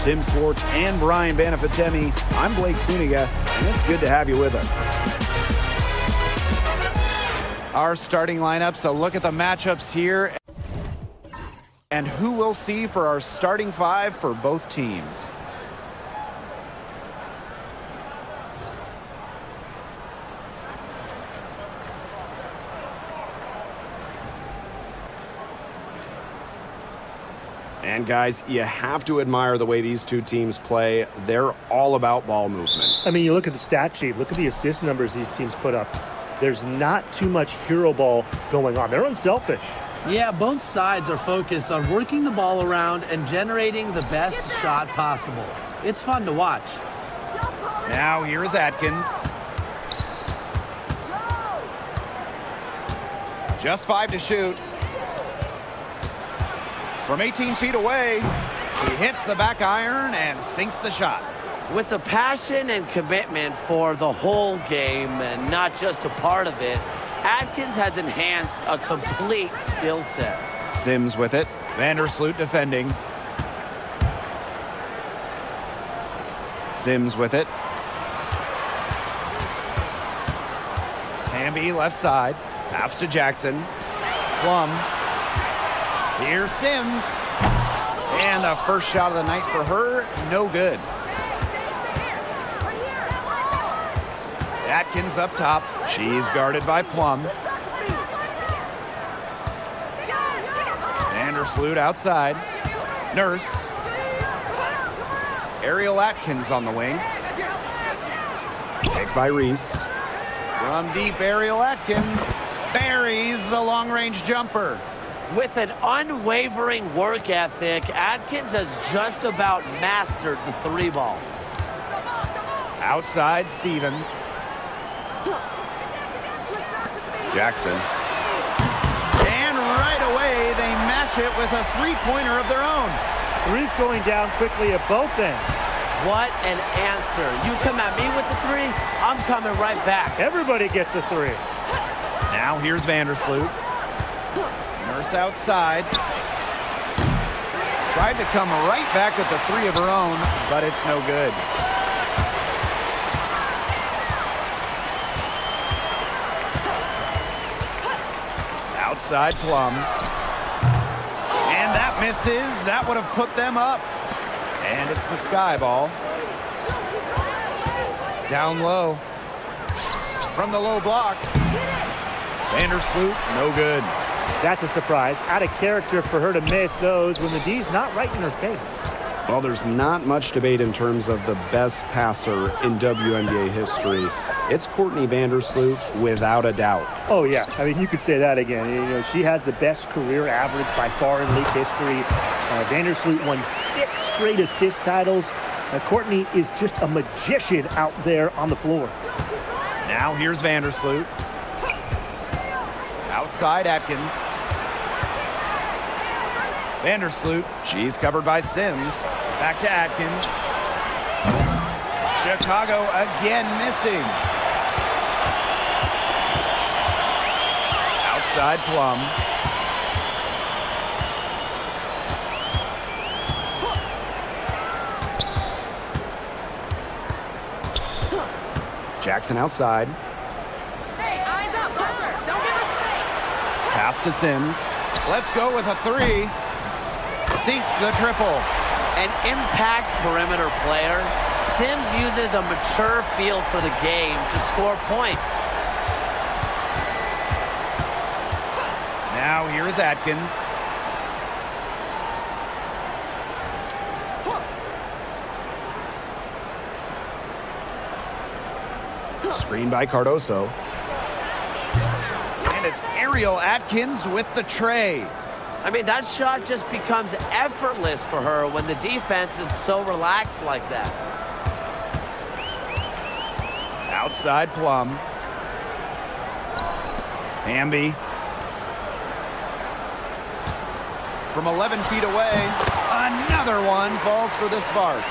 Tim Swartz and Brian Banafitemi, I'm Blake Suniga, and it's good to have you with us. Our starting lineups, a look at the matchups here, and who we'll see for our starting five for both teams. And guys, you have to admire the way these two teams play. They're all about ball movement. I mean, you look at the stat sheet, look at the assist numbers these teams put up. There's not too much hero ball going on. They're unselfish. Yeah, both sides are focused on working the ball around and generating the best shot possible. It's fun to watch. Now here is Atkins. Just 5 to shoot. From 18 feet away, he hits the back iron and sinks the shot. With the passion and commitment for the whole game and not just a part of it, Atkins has enhanced a complete skill set. Sims with it. Vandersloot defending. Sims with it. Hamby left side. Pass to Jackson. Plum. Here's Sims. And the first shot of the night for her, no good. Atkins up top. She's guarded by Plum. Vandersloot outside. Nurse. Ariel Atkins on the wing. Picked by Reese. From deep, Ariel Atkins buries the long-range jumper. With an unwavering work ethic, Atkins has just about mastered the three ball. Outside, Stevens. Jackson. And right away, they match it with a three-pointer of their own. Three's going down quickly at both ends. What an answer. You come at me with the three, I'm coming right back. Everybody gets a three. Now here's Vandersloot. Nurse outside. Tried to come right back with the three of her own, but it's no good. Outside Plum. And that misses. That would have put them up. And it's the sky ball. Down low. From the low block. Vandersloot, no good. That's a surprise. Out of character for her to miss those when the D's not right in her face. Well, there's not much debate in terms of the best passer in WNBA history. It's Courtney Vandersloot without a doubt. Oh, yeah. I mean, you could say that again. You know, she has the best career average by far in league history. Vandersloot won 6 straight assist titles. Courtney is just a magician out there on the floor. Now here's Vandersloot. Outside Atkins. Vandersloot, she's covered by Sims. Back to Atkins. Chicago again missing. Outside Plum. Jackson outside. Pass to Sims. Let's go with a three. Sinks the triple. An impact perimeter player, Sims uses a mature feel for the game to score points. Now here is Atkins. Screen by Cardoso. And it's Ariel Atkins with the tray. I mean, that shot just becomes effortless for her when the defense is so relaxed like that. Outside Plum. Hamby. From 11 feet away, another one falls for the Sparks.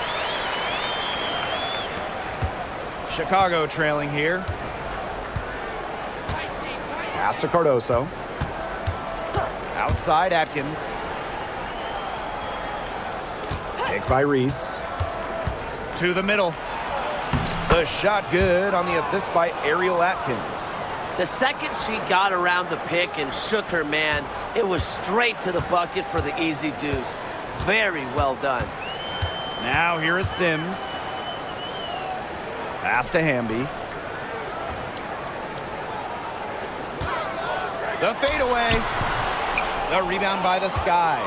Chicago trailing here. Pass to Cardoso. Outside Atkins. Picked by Reese. To the middle. The shot good on the assist by Ariel Atkins. The second she got around the pick and shook her man, it was straight to the bucket for the easy deuce. Very well done. Now here is Sims. Pass to Hamby. The fadeaway. The rebound by the Sky.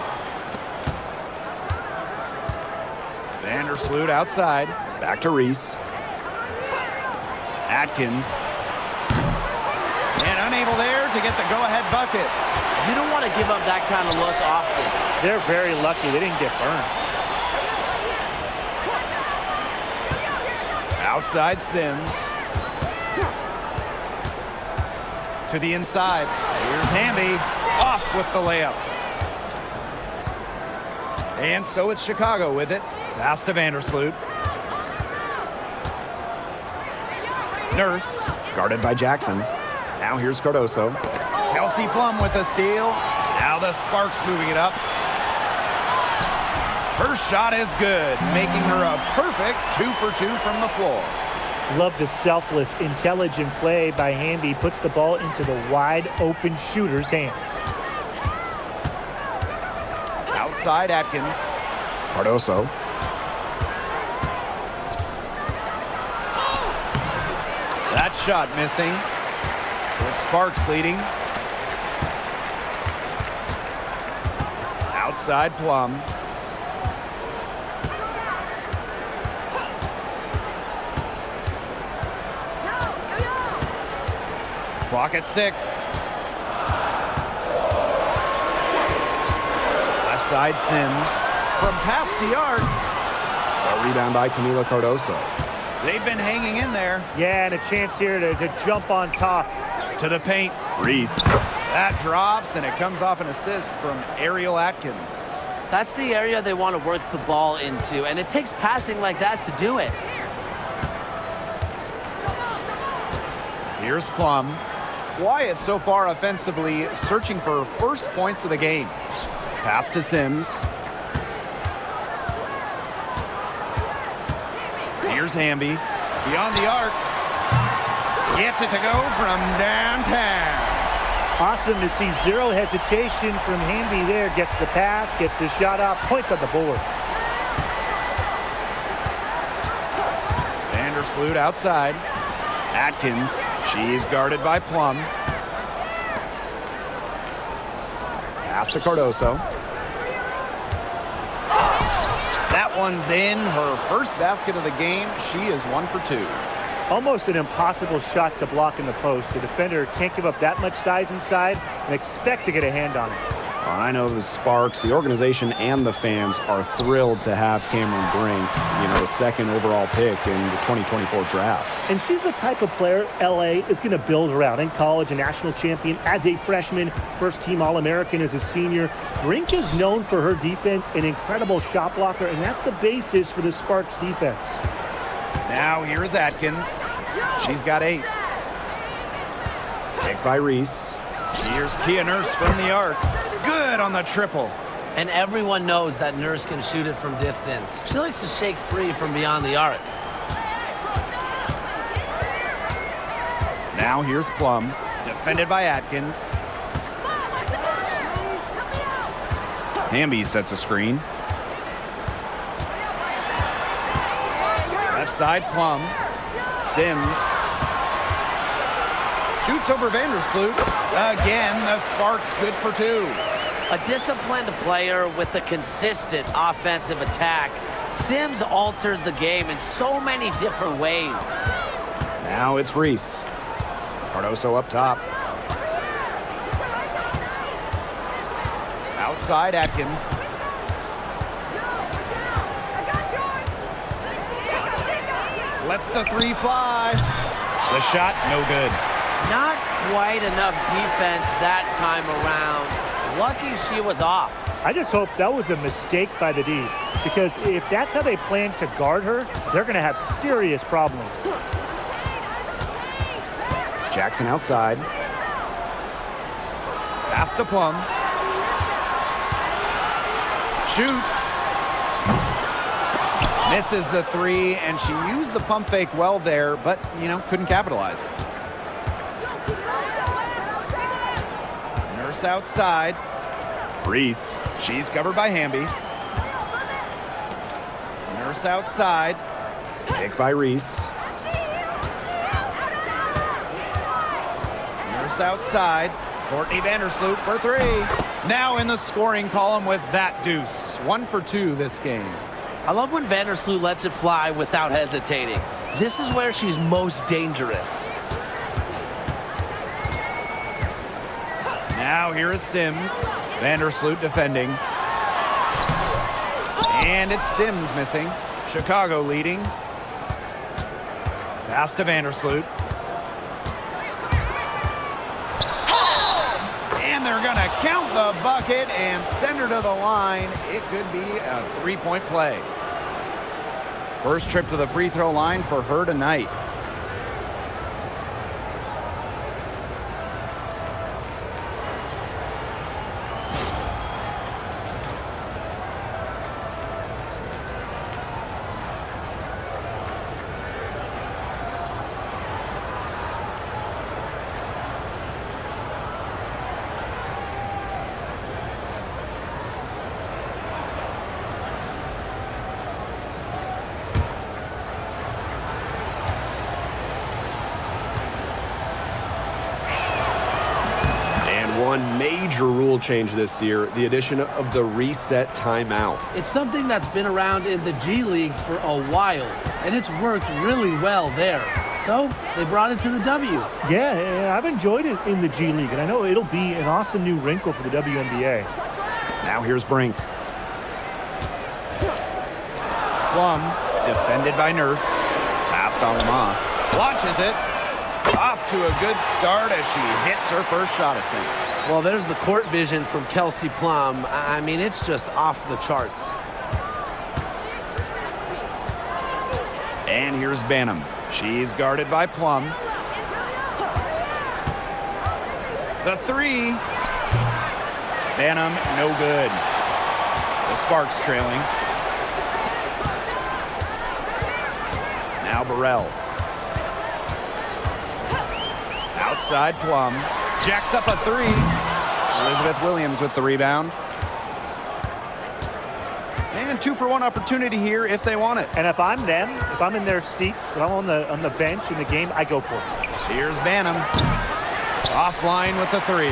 Vandersloot outside. Back to Reese. Atkins. And unable there to get the go-ahead bucket. You don't want to give up that kind of look often. They're very lucky they didn't get burnt. Outside Sims. To the inside. Here's Hamby. Off with the layup. And so it's Chicago with it. Pass to Vandersloot. Nurse. Guarded by Jackson. Now here's Cardoso. Kelsey Plum with the steal. Now the Sparks moving it up. Her shot is good, making her a perfect 2 for 2 from the floor. Love the selfless, intelligent play by Hamby. Puts the ball into the wide open shooter's hands. Outside Atkins. Cardoso. That shot missing. The Sparks leading. Outside Plum. Clock at 6. Left side Sims. From past the arc. A rebound by Camila Cardoso. They've been hanging in there. Yeah, and a chance here to jump on top. To the paint. Reese. That drops, and it comes off an assist from Ariel Atkins. That's the area they want to work the ball into, and it takes passing like that to do it. Here's Plum. Wyatt so far offensively searching for first points of the game. Pass to Sims. Here's Hamby. Beyond the arc. Gets it to go from downtown. Awesome to see zero hesitation from Hamby there. Gets the pass, gets the shot off, points on the board. Vandersloot outside. Atkins. She's guarded by Plum. Pass to Cardoso. That one's in. Her first basket of the game. She is 1 for 2. Almost an impossible shot to block in the post. The defender can't give up that much size inside and expect to get a hand on it. Well, I know the Sparks, the organization, and the fans are thrilled to have Cameron Brink, the second overall pick in the 2024 draft. And she's the type of player LA is going to build around. In college, a national champion as a freshman, first-team All-American as a senior. Brink is known for her defense, an incredible shot blocker, and that's the basis for the Sparks defense. Now here is Atkins. She's got 8. Picked by Reese. Here's Kia Nurse from the arc. Good on the triple. And everyone knows that Nurse can shoot it from distance. She likes to shake free from beyond the arc. Now here's Plum. Defended by Atkins. Hamby sets a screen. Left side Plum. Sims. Shoots over Vandersloot. Again, the Sparks good for 2. A disciplined player with a consistent offensive attack. Sims alters the game in so many different ways. Now it's Reese. Cardoso up top. Outside Atkins. Lets the 3 fly. The shot, no good. Not quite enough defense that time around. Lucky she was off. I just hope that was a mistake by the D, because if that's how they plan to guard her, they're going to have serious problems. Jackson outside. Pass to Plum. Shoots. Misses the three, and she used the pump fake well there, but, couldn't capitalize. Nurse outside. Reese. She's covered by Hamby. Nurse outside. Pick by Reese. Nurse outside. Courtney Vandersloot for three. Now in the scoring column with that deuce. 1 for 2 this game. I love when Vandersloot lets it fly without hesitating. This is where she's most dangerous. Now here is Sims. Vandersloot defending. And it's Sims missing. Chicago leading. Pass to Vandersloot. And they're going to count the bucket and send her to the line. It could be a 3-point play. First trip to the free throw line for her tonight. One major rule change this year, the addition of the reset timeout. It's something that's been around in the G League for a while, and it's worked really well there. So they brought it to the W. Yeah, I've enjoyed it in the G League, and I know it'll be an awesome new wrinkle for the WNBA. Now here's Brink. Plum, defended by Nurse. Past Alma. Launches it. Off to a good start as she hits her first shot attempt. Well, there's the court vision from Kelsey Plum. I mean, it's just off the charts. And here's Banham. She's guarded by Plum. The three. Banham, no good. The Sparks trailing. Now Burrell. Outside Plum. Jacks up a three. Elizabeth Williams with the rebound. And 2-for-1 opportunity here if they want it. And if I'm them, if I'm in their seats, if I'm on the bench in the game, I go for it. Here's Banham. Offline with the three.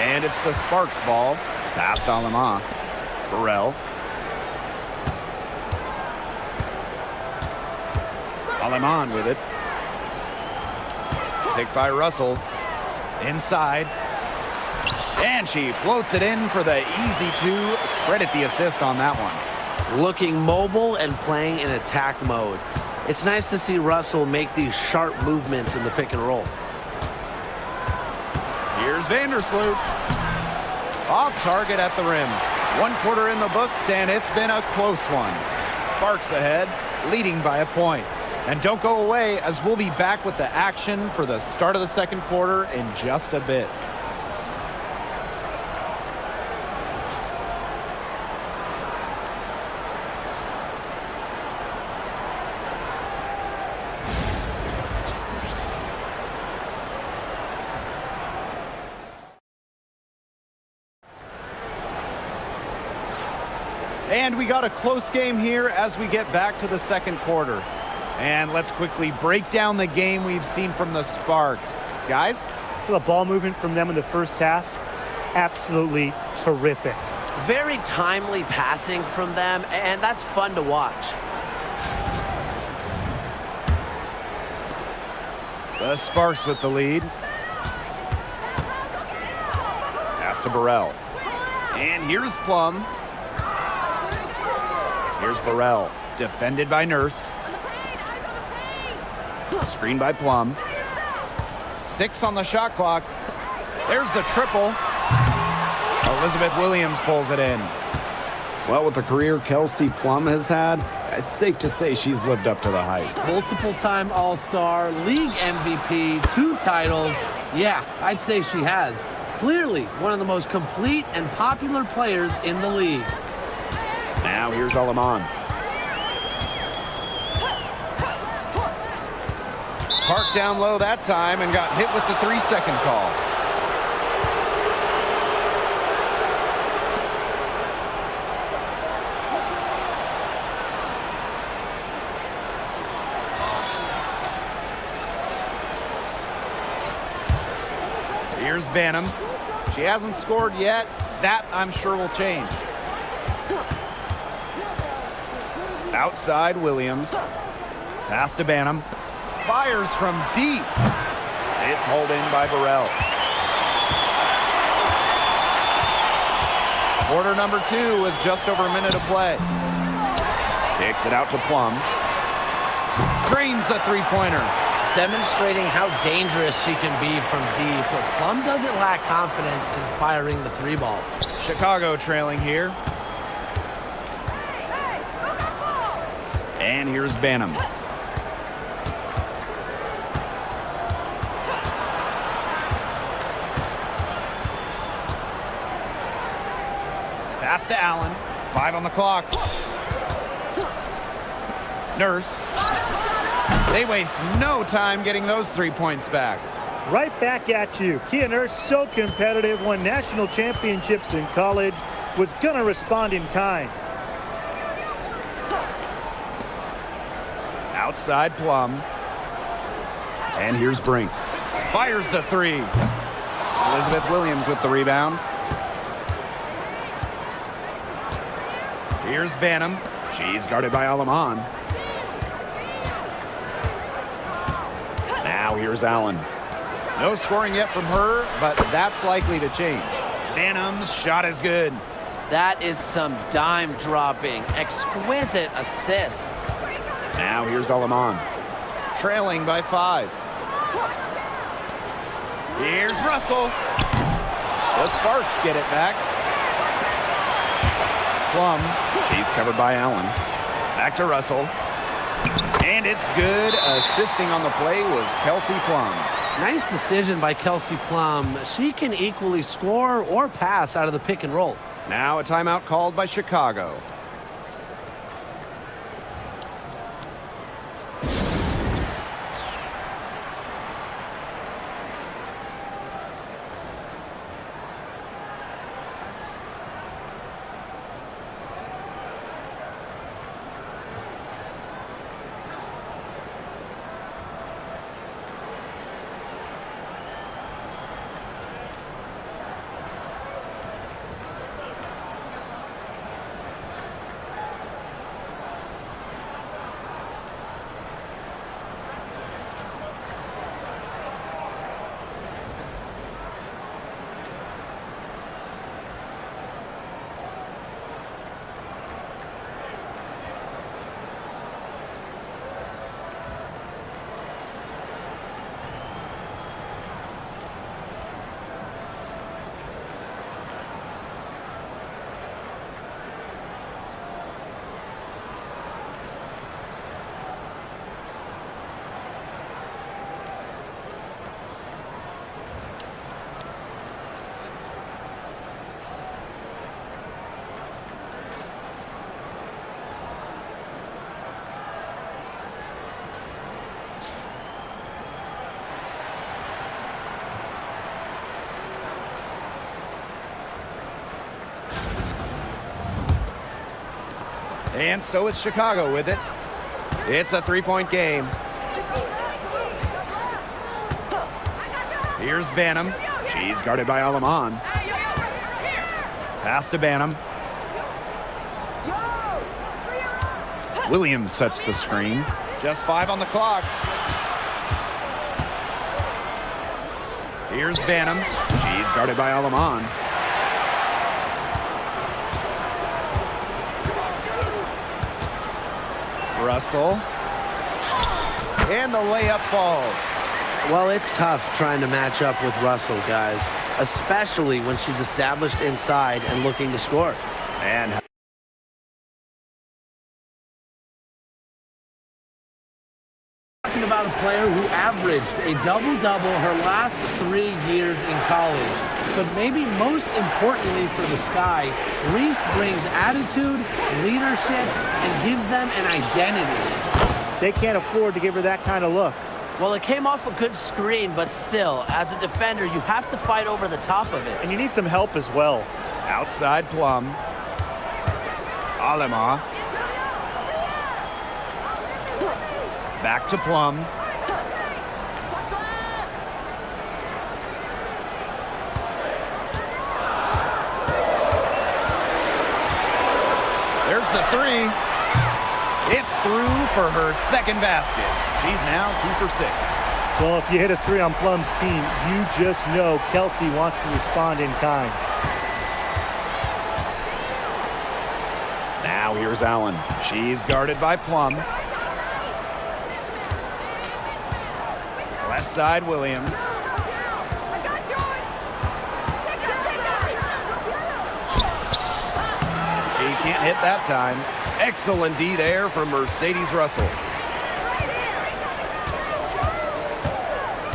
And it's the Sparks ball. Past Alama. Burrell. Aleman with it. Picked by Russell. Inside. And she floats it in for the easy two. Credit the assist on that one. Looking mobile and playing in attack mode. It's nice to see Russell make these sharp movements in the pick and roll. Here's Vandersloot. Off target at the rim. 1 quarter in the books, and it's been a close one. Sparks ahead, leading by a point. And don't go away, as we'll be back with the action for the start of the second quarter in just a bit. And we got a close game here as we get back to the second quarter. And let's quickly break down the game we've seen from the Sparks. Guys? The ball movement from them in the first half, absolutely terrific. Very timely passing from them, and that's fun to watch. The Sparks with the lead. Pass to Burrell. And here's Plum. Here's Burrell, defended by Nurse. Screen by Plum. 6 on the shot clock. There's the triple. Elizabeth Williams pulls it in. Well, with the career Kelsey Plum has had, it's safe to say she's lived up to the hype. Multiple-time All-Star, league MVP, 2 titles. Yeah, I'd say she has. Clearly one of the most complete and popular players in the league. Now here's Aleman. Parked down low that time and got hit with the 3-second call. Here's Banham. She hasn't scored yet. That, I'm sure, will change. Outside, Williams. Pass to Banham. Fires from deep. It's hauled in by Burrell. Quarter number 2 with just over a minute to play. Kicks it out to Plum. Cranes the three-pointer. Demonstrating how dangerous she can be from deep. But Plum doesn't lack confidence in firing the 3-ball. Chicago trailing here. And here's Banham. Pass to Allen. 5 on the clock. Nurse. They waste no time getting those 3 points back. Right back at you. Kia Nurse, so competitive, won national championships in college, was going to respond in kind. Outside Plum. And here's Brink. Fires the 3. Elizabeth Williams with the rebound. Here's Banham. She's guarded by Alaman. Now here's Allen. No scoring yet from her, but that's likely to change. Banham's shot is good. That is some dime dropping. Exquisite assist. Now here's Alaman. Trailing by 5. Here's Russell. The Sparks get it back. Plum. She's covered by Allen. Back to Russell. And it's good. Assisting on the play was Kelsey Plum. Nice decision by Kelsey Plum. She can equally score or pass out of the pick and roll. Now a timeout called by Chicago. And so it's Chicago with it. It's a 3-point game. Here's Banham. She's guarded by Alaman. Pass to Banham. Williams sets the screen. Just 5 on the clock. Here's Banham. She's guarded by Alaman. Russell. And the layup falls. Well, it's tough trying to match up with Russell, guys, especially when she's established inside and looking to score. And Talking about a player who averaged a double-double her last 3 years in college. But maybe most importantly for the Sky, Reese brings attitude, leadership, and gives them an identity. They can't afford to give her that kind of look. Well, it came off a good screen, but still, as a defender, you have to fight over the top of it. And you need some help as well. Outside Plum. Alema. Back to Plum. There's the three. It's through for her second basket. She's now 2 for 6. Well, if you hit a three on Plum's team, you just know Kelsey wants to respond in kind. Now here's Allen. She's guarded by Plum. Left side, Williams. He can't hit that time. Excellent D there from Mercedes Russell.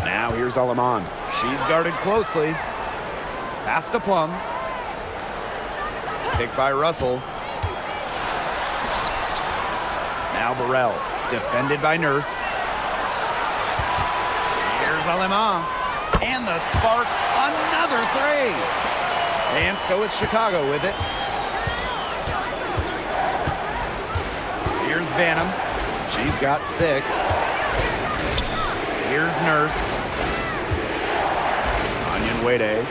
Now here's Aleman. She's guarded closely. Pass to Plum. Picked by Russell. Now Burrell. Defended by Nurse. Here's Aleman. And the Sparks another three. And so it's Chicago with it. Here's Banham. She's got 6. Here's Nurse. Onion Wade.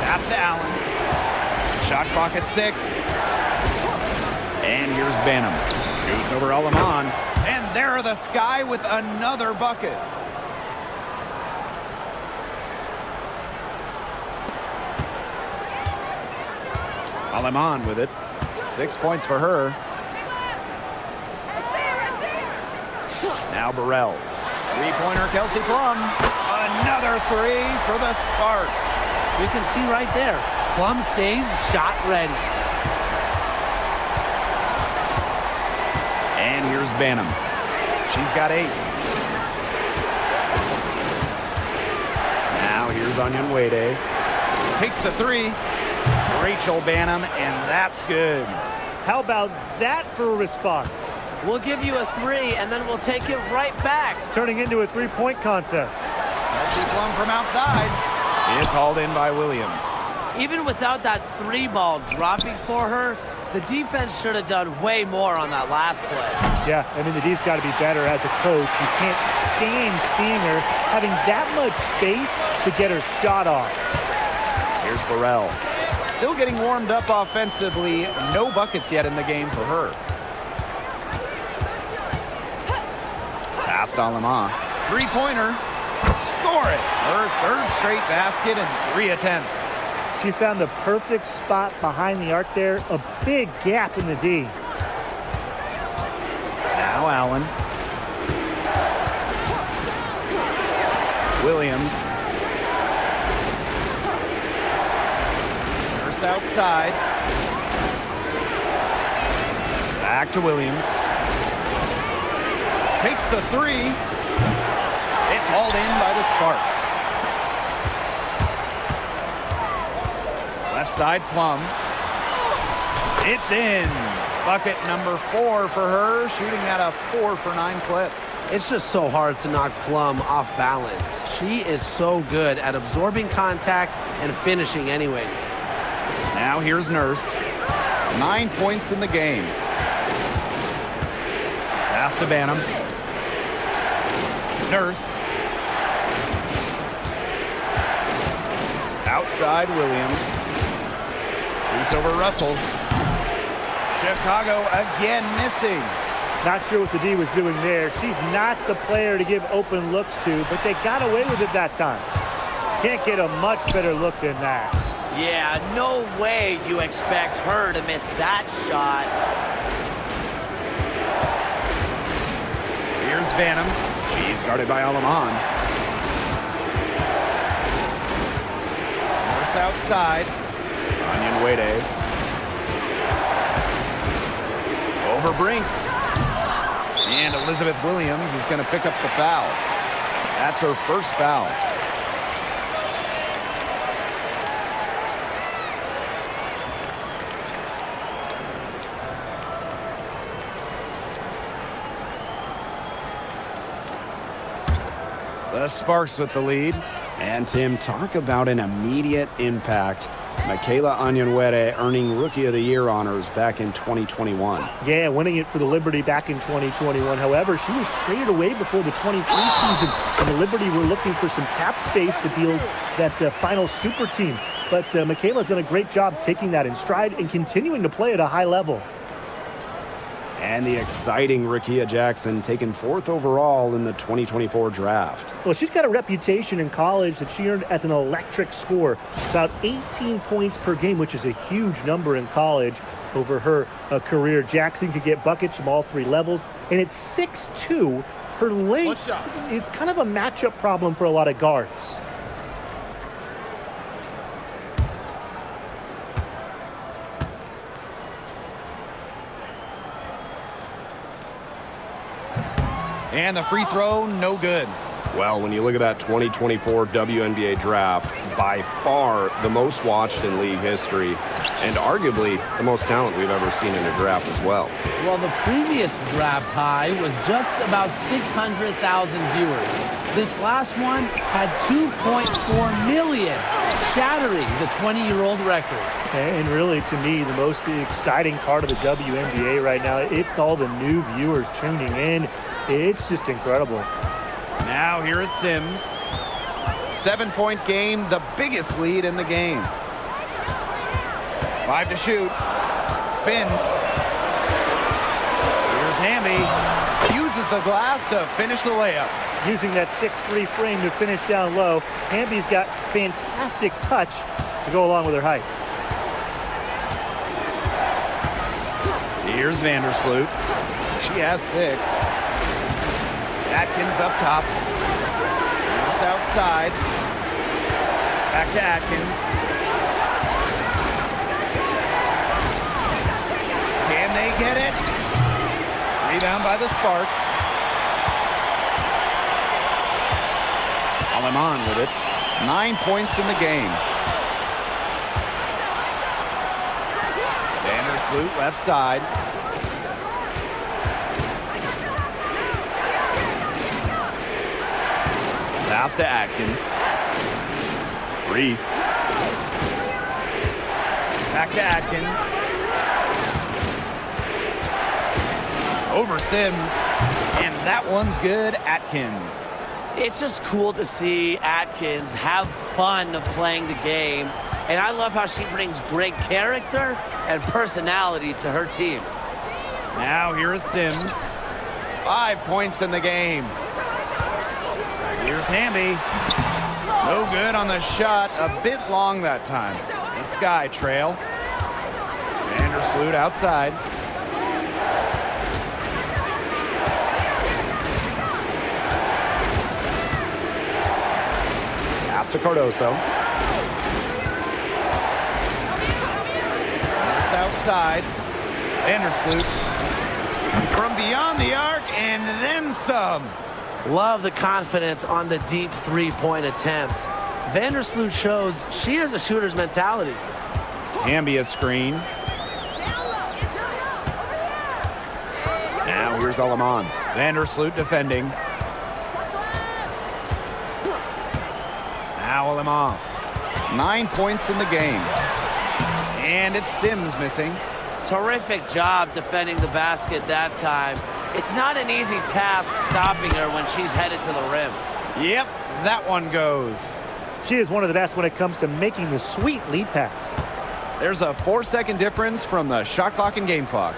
Pass to Allen. Shot clock at 6. And here's Banham. Shoots over Aleman. And there are the Sky with another bucket. Aleman with it. 6 points for her. Now Burrell. Three-pointer Kelsey Plum. Another three for the Sparks. You can see right there, Plum stays shot ready. And here's Banham. She's got 8. Now here's Onion Wade. Takes the 3. Rachel Banham, and that's good. How about that for a response? We'll give you a 3, and then we'll take it right back. It's turning into a three-point contest. Kelsey Plum from outside. It's hauled in by Williams. Even without that 3 ball dropping for her, the defense should have done way more on that last play. Yeah, I mean, the D's got to be better as a coach. You can't stand seeing her having that much space to get her shot off. Here's Burrell. Still getting warmed up offensively. No buckets yet in the game for her. Pass to Aleman. Three-pointer. Score it. Her third straight basket in 3 attempts. She found the perfect spot behind the arc there. A big gap in the D. Now Allen. Williams. Nurse outside. Back to Williams. Takes the 3. It's hauled in by the Sparks. Left side, Plum. It's in. Bucket number 4 for her, shooting at a 4 for 9 clip. It's just so hard to knock Plum off balance. She is so good at absorbing contact and finishing anyways. Now here's Nurse. 9 points in the game. Pass to Banham. Nurse. Outside Williams. Shoots over Russell. Chicago again missing. Not sure what the D was doing there. She's not the player to give open looks to, but they got away with it that time. Can't get a much better look than that. Yeah, no way you expect her to miss that shot. Here's Banham. She's guarded by Aleman. North outside. Onion Wade. Over Brink. And Elizabeth Williams is going to pick up the foul. That's her first foul. The Sparks with the lead. And Tim, talk about an immediate impact. Michaela Onyenwere earning Rookie of the Year honors back in 2021. Yeah, winning it for the Liberty back in 2021. However, she was traded away before the 23 season, and the Liberty were looking for some cap space to build that final super team. But Michaela's done a great job taking that in stride and continuing to play at a high level. And the exciting Rickea Jackson taken 4th overall in the 2024 draft. Well, she's got a reputation in college that she earned as an electric scorer, about 18 points per game, which is a huge number in college over her career. Jackson could get buckets from all 3 levels, and at 6'2", her length, it's kind of a matchup problem for a lot of guards. And the free throw, no good. Well, when you look at that 2024 WNBA draft, by far the most watched in league history, and arguably the most talent we've ever seen in a draft as well. Well, the previous draft high was just about 600,000 viewers. This last one had 2.4 million, shattering the 20-year-old record. And really, to me, the most exciting part of the WNBA right now, it's all the new viewers tuning in. It's just incredible. Now here is Sims. 7-point game, the biggest lead in the game. 5 to shoot. Spins. Here's Hamby. Uses the glass to finish the layup. Using that 6'3" frame to finish down low. Hamby's got fantastic touch to go along with her height. Here's Vandersloot. She has 6. Atkins up top. Just outside. Back to Atkins. Can they get it? Rebound by the Sparks. Aleman with it. 9 points in the game. Vandersloot left side. Pass to Atkins. Reese. Back to Atkins. Over Sims. And that one's good. Atkins. It's just cool to see Atkins have fun playing the game. And I love how she brings great character and personality to her team. Now here is Sims. 5 points in the game. Here's Hamby. No good on the shot. A bit long that time. The Sky trail. Vandersloot outside. Pass to Cardoso. Just outside. Vandersloot. From beyond the arc and then some. Love the confidence on the deep three-point attempt. Vandersloot shows she has a shooter's mentality. Hamby a screen. Now here's Aleman. Vandersloot defending. Now Aleman. 9 points in the game. And it's Sims missing. Terrific job defending the basket that time. It's not an easy task stopping her when she's headed to the rim. Yep, that one goes. She is one of the best when it comes to making the sweet lead pass. There's a 4-second difference from the shot clock and game clock.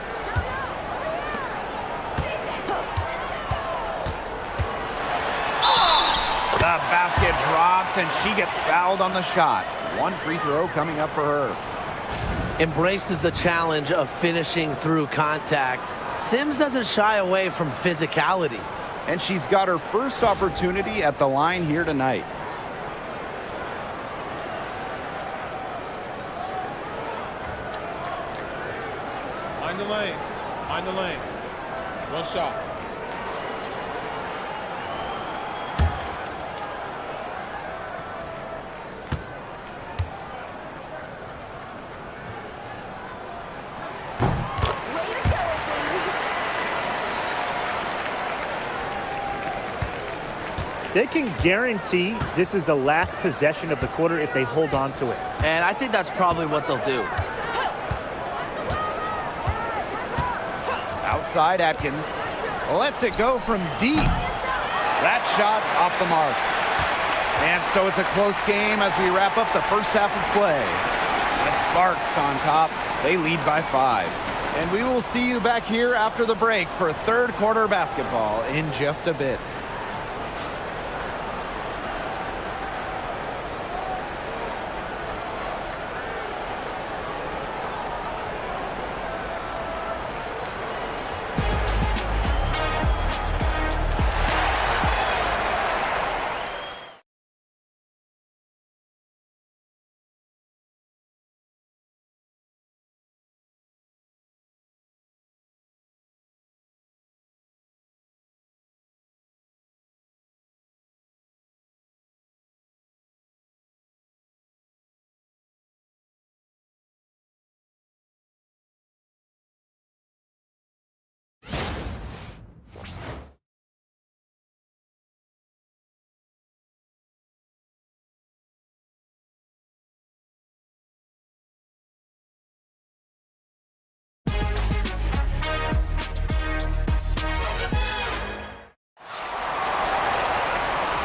The basket drops and she gets fouled on the shot. 1 free throw coming up for her. Embraces the challenge of finishing through contact. Sims doesn't shy away from physicality. And she's got her first opportunity at the line here tonight. Mind the lanes. Mind the lanes. One shot. They can guarantee this is the last possession of the quarter if they hold on to it. And I think that's probably what they'll do. Outside Atkins. Lets it go from deep. That shot off the mark. And so it's a close game as we wrap up the first half of play. The Sparks on top. They lead by 5. And we will see you back here after the break for third quarter basketball in just a bit.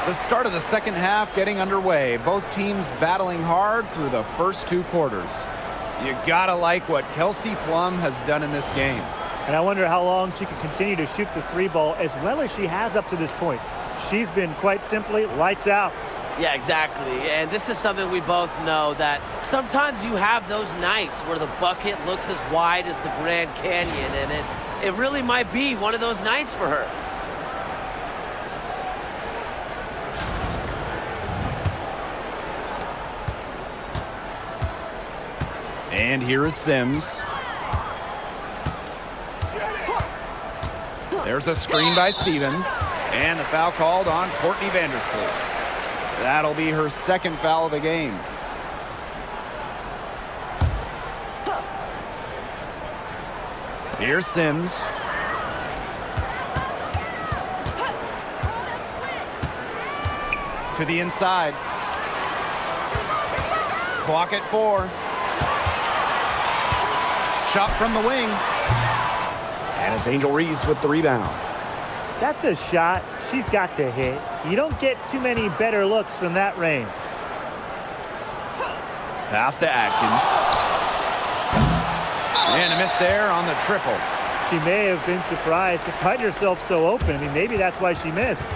The start of the second half getting underway. Both teams battling hard through the first 2 quarters. You gotta like what Kelsey Plum has done in this game. And I wonder how long she can continue to shoot the 3 ball as well as she has up to this point. She's been quite simply lights out. Yeah, exactly. And this is something we both know, that sometimes you have those nights where the bucket looks as wide as the Grand Canyon, and it really might be one of those nights for her. And here is Sims. There's a screen by Stevens. And the foul called on Courtney Vandersloot. That'll be her second foul of the game. Here's Sims. To the inside. Clock at 4. Shot from the wing. And it's Angel Reese with the rebound. That's a shot she's got to hit. You don't get too many better looks from that range. Pass to Atkins. And a miss there on the triple. She may have been surprised to find herself so open. I mean, maybe that's why she missed.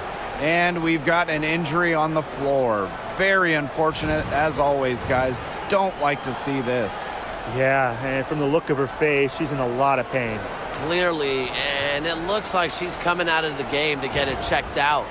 And we've got an injury on the floor. Very unfortunate, as always, guys. Don't like to see this. Yeah, and from the look of her face, she's in a lot of pain. Clearly, and it looks like she's coming out of the game to get it checked out.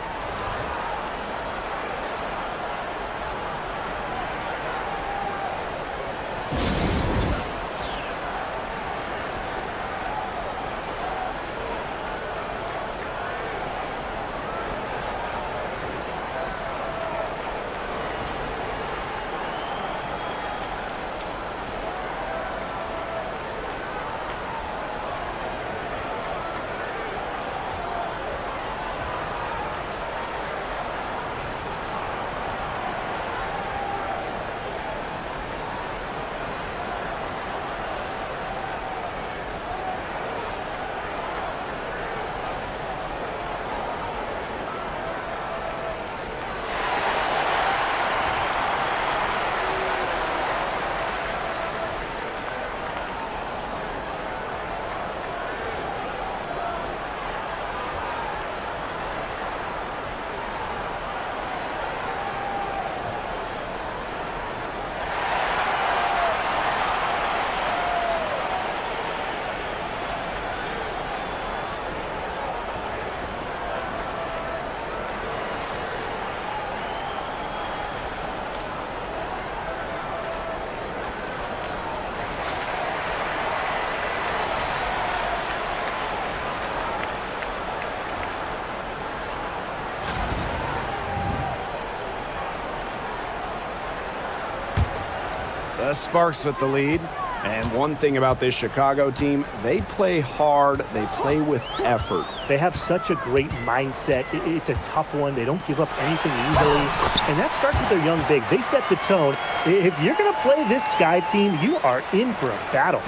The Sparks with the lead. And one thing about this Chicago team, they play hard, they play with effort. They have such a great mindset. It's a tough one. They don't give up anything easily. And that starts with their young bigs. They set the tone. If you're going to play this Sky team, you are in for a battle.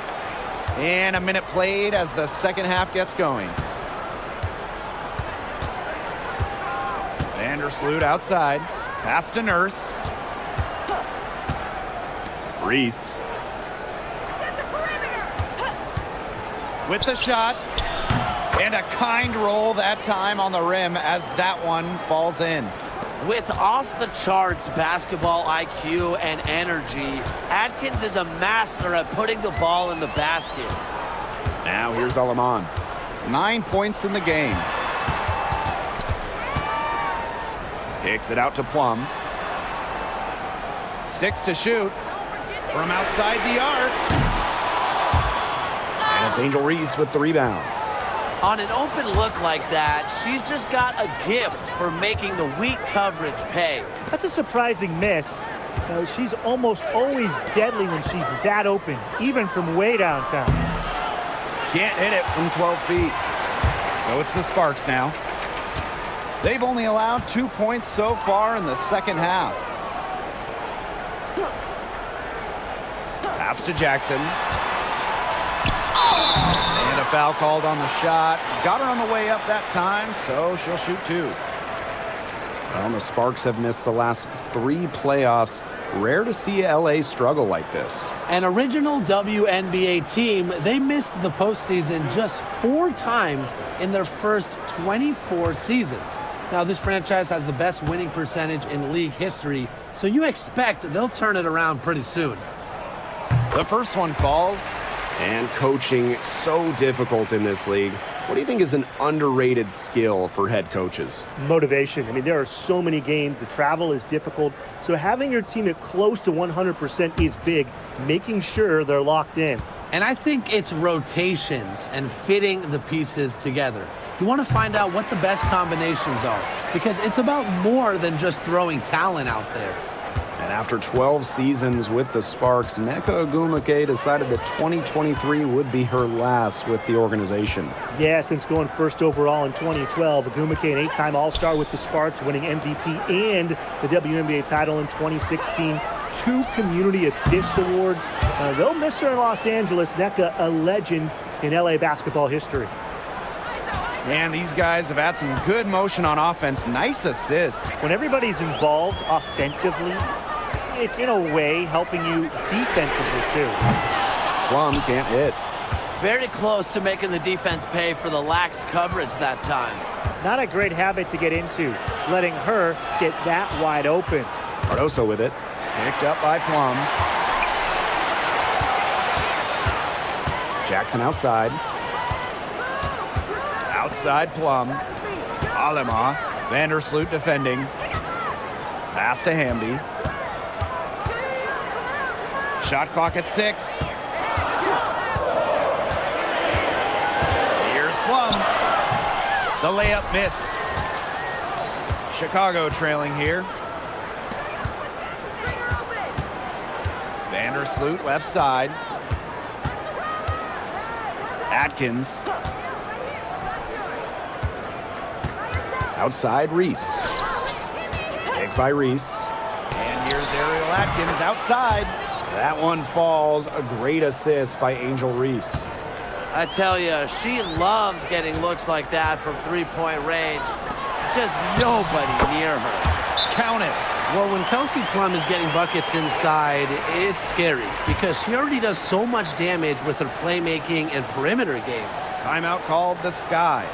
And a minute played as the second half gets going. Vandersloot outside. Pass to Nurse. Reese. With the shot. And a kind roll that time on the rim as that one falls in. With off-the-charts basketball IQ and energy, Atkins is a master at putting the ball in the basket. Now here's Alaman. 9 points in the game. Kicks it out to Plum. 6 to shoot. From outside the arc. And it's Angel Reese with the rebound. On an open look like that, she's just got a gift for making the weak coverage pay. That's a surprising miss. She's almost always deadly when she's that open, even from way downtown. Can't hit it from 12 feet. So it's the Sparks now. They've only allowed 2 points so far in the second half. Pass to Jackson. And a foul called on the shot. Got her on the way up that time, so she'll shoot 2. Well, the Sparks have missed the last 3 playoffs. Rare to see LA struggle like this. An original WNBA team, they missed the postseason just 4 times in their first 24 seasons. Now, this franchise has the best winning percentage in league history, so you expect they'll turn it around pretty soon. The first one falls. And coaching so difficult in this league. What do you think is an underrated skill for head coaches? Motivation. I mean, there are so many games. The travel is difficult. So having your team at close to 100% is big, making sure they're locked in. And I think it's rotations and fitting the pieces together. You want to find out what the best combinations are, because it's about more than just throwing talent out there. And after 12 seasons with the Sparks, Nneka Ogwumike decided that 2023 would be her last with the organization. Yeah, since going first overall in 2012, Ogwumike, an 8-time All-Star with the Sparks, winning MVP and the WNBA title in 2016, 2 Community Assist Awards. They'll miss her in Los Angeles. Nneka, a legend in LA basketball history. And these guys have had some good motion on offense. Nice assists. When everybody's involved offensively, it's in a way helping you defensively too. Plum can't hit. Very close to making the defense pay for the lax coverage that time. Not a great habit to get into, letting her get that wide open. Cardoso with it. Picked up by Plum. Jackson outside. Outside Plum. Alema. Vandersloot defending. Pass to Hamby. Shot clock at 6. Here's Plum. The layup missed. Chicago trailing here. Vandersloot left side. Atkins. Outside Reese. Picked by Reese. And here's Ariel Atkins outside. That one falls. A great assist by Angel Reese. I tell you, she loves getting looks like that from three-point range. Just nobody near her. Count it. Well, when Kelsey Plum is getting buckets inside, it's scary because she already does so much damage with her playmaking and perimeter game. Timeout called the Sky.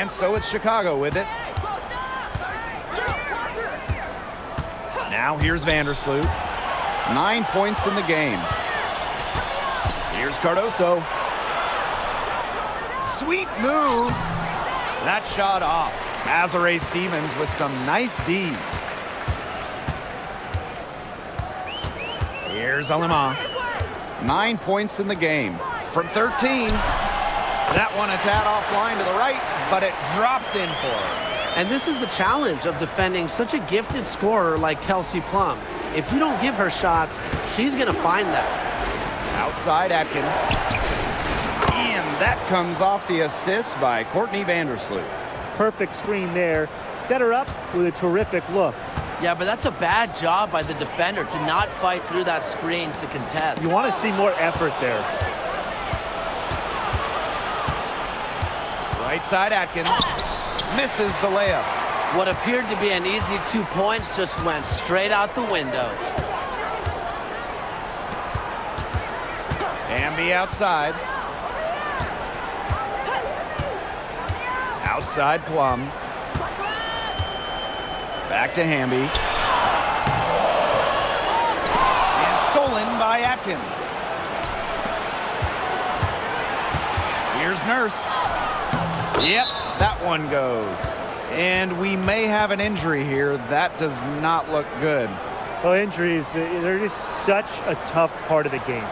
And so it's Chicago with it. Now here's Vandersloot. 9 points in the game. Here's Cardoso. Sweet move. That shot off. Azare Stevens with some nice D. Here's Alema. 9 points in the game. From 13. That one a tad offline to the right, but it drops in for her. And this is the challenge of defending such a gifted scorer like Kelsey Plum. If you don't give her shots, she's going to find them. Outside Atkins. And that comes off the assist by Courtney Vandersloot. Perfect screen there. Set her up with a terrific look. Yeah, but that's a bad job by the defender to not fight through that screen to contest. You want to see more effort there. Right side Atkins. Misses the layup. What appeared to be an easy 2 points just went straight out the window. Hamby outside. Outside Plum. Back to Hamby. And stolen by Atkins. Here's Nurse. Yep, that one goes. And we may have an injury here. That does not look good. Well, injuries, they're just such a tough part of the game.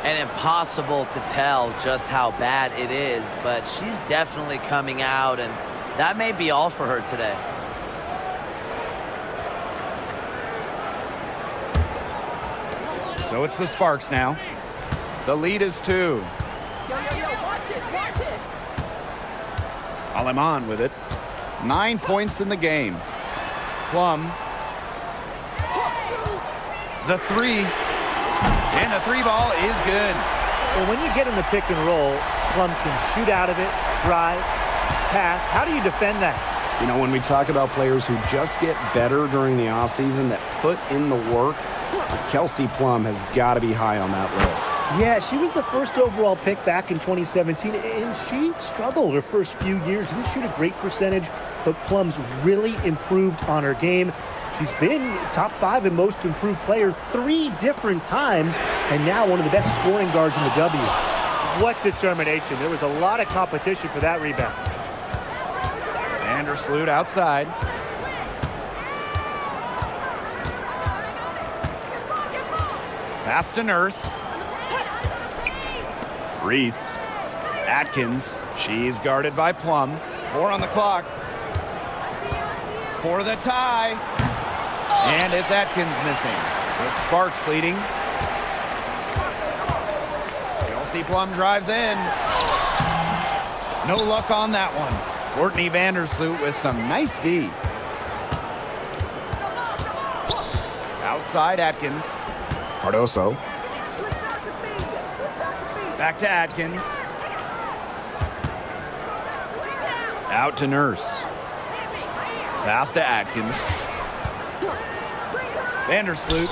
And impossible to tell just how bad it is, but she's definitely coming out, and that may be all for her today. So it's the Sparks now. The lead is 2. Yo, watch this, watch this. Aleman with it. 9 points in the game. Plum. The three. And the three ball is good. Well, when you get in the pick and roll, Plum can shoot out of it, drive, pass. How do you defend that? You know, when we talk about players who just get better during the offseason, that put in the work, Kelsey Plum has got to be high on that list. Yeah, she was the first overall pick back in 2017, and she struggled her first few years. Didn't shoot a great percentage, but Plum's really improved on her game. She's been top 5 in most improved player 3 different times, and now one of the best scoring guards in the W. What determination. There was a lot of competition for that rebound. Vandersloot outside. Pass to Nurse. Reese. Atkins. She's guarded by Plum. 4 on the clock. For the tie. And it's Atkins missing. The Sparks leading. Kelsey Plum drives in. No luck on that one. Courtney Vandersloot with some nice D. Outside Atkins. Cardoso. Back to Atkins. Out to Nurse. Pass to Atkins. Vandersloot.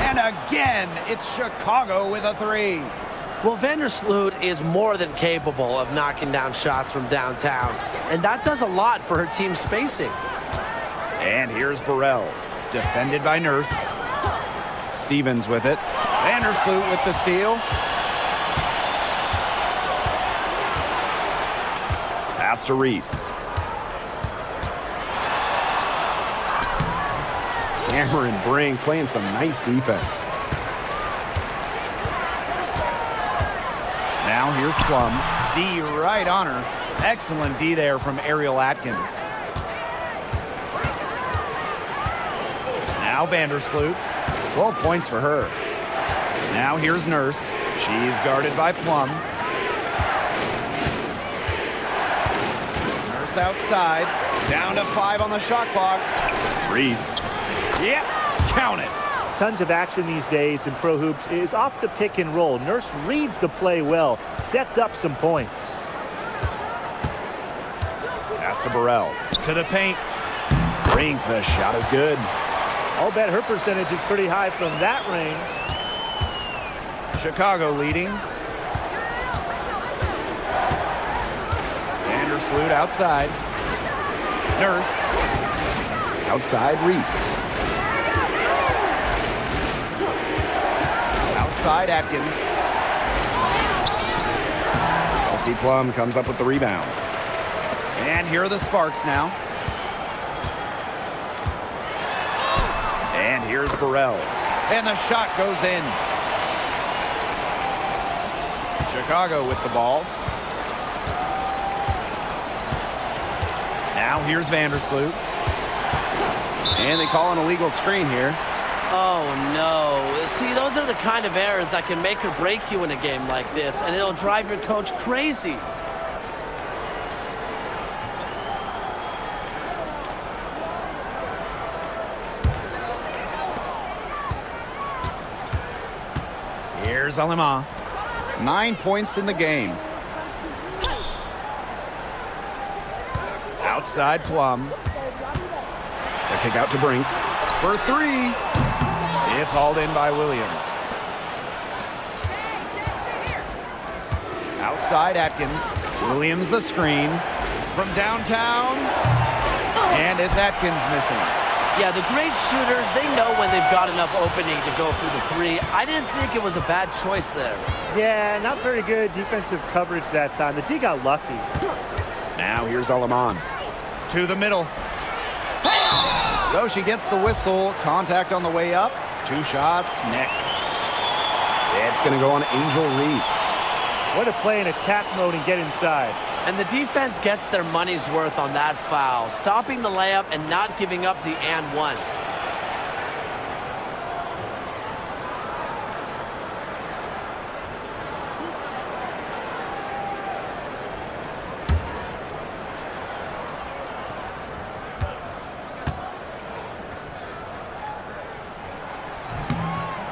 And again, it's Chicago with a 3. Well, Vandersloot is more than capable of knocking down shots from downtown, and that does a lot for her team's spacing. And here's Burrell, defended by Nurse. Stevens with it. Vandersloot with the steal. Pass to Reese. Cameron Brink playing some nice defense. Now here's Plum. D right on her. Excellent D there from Ariel Atkins. Now Vandersloot. 12 points for her. Now here's Nurse. She's guarded by Plum. Nurse outside. Down to 5 on the shot clock. Reese. Yep, count it. Tons of action these days in pro hoops is off the pick and roll. Nurse reads the play well, sets up some points. Pass to Burrell. To the paint. Brink, the shot is good. I'll bet her percentage is pretty high from that range. Chicago leading. Vandersloot outside. Nurse. Outside Reese. Outside Atkins. Kelsey Plum comes up with the rebound. And here are the Sparks now. And here's Burrell. And the shot goes in. Chicago with the ball. Now here's Vandersloot. And they call an illegal screen here. Oh, no. See, those are the kind of errors that can make or break you in a game like this, and it'll drive your coach crazy. Here's Alema. 9 points in the game. Outside Plum. The kick out to Brink. For three. It's hauled in by Williams. Outside Atkins. Williams the screen. From downtown. And it's Atkins missing. Yeah, the great shooters, they know when they've got enough opening to go for the three. I didn't think it was a bad choice there. Yeah, not very good defensive coverage that time. The D got lucky. Now here's Aleman. To the middle. So she gets the whistle. Contact on the way up. 2 shots next. It's going to go on Angel Reese. Way to play in attack mode and get inside. And the defense gets their money's worth on that foul, stopping the layup and not giving up the and one.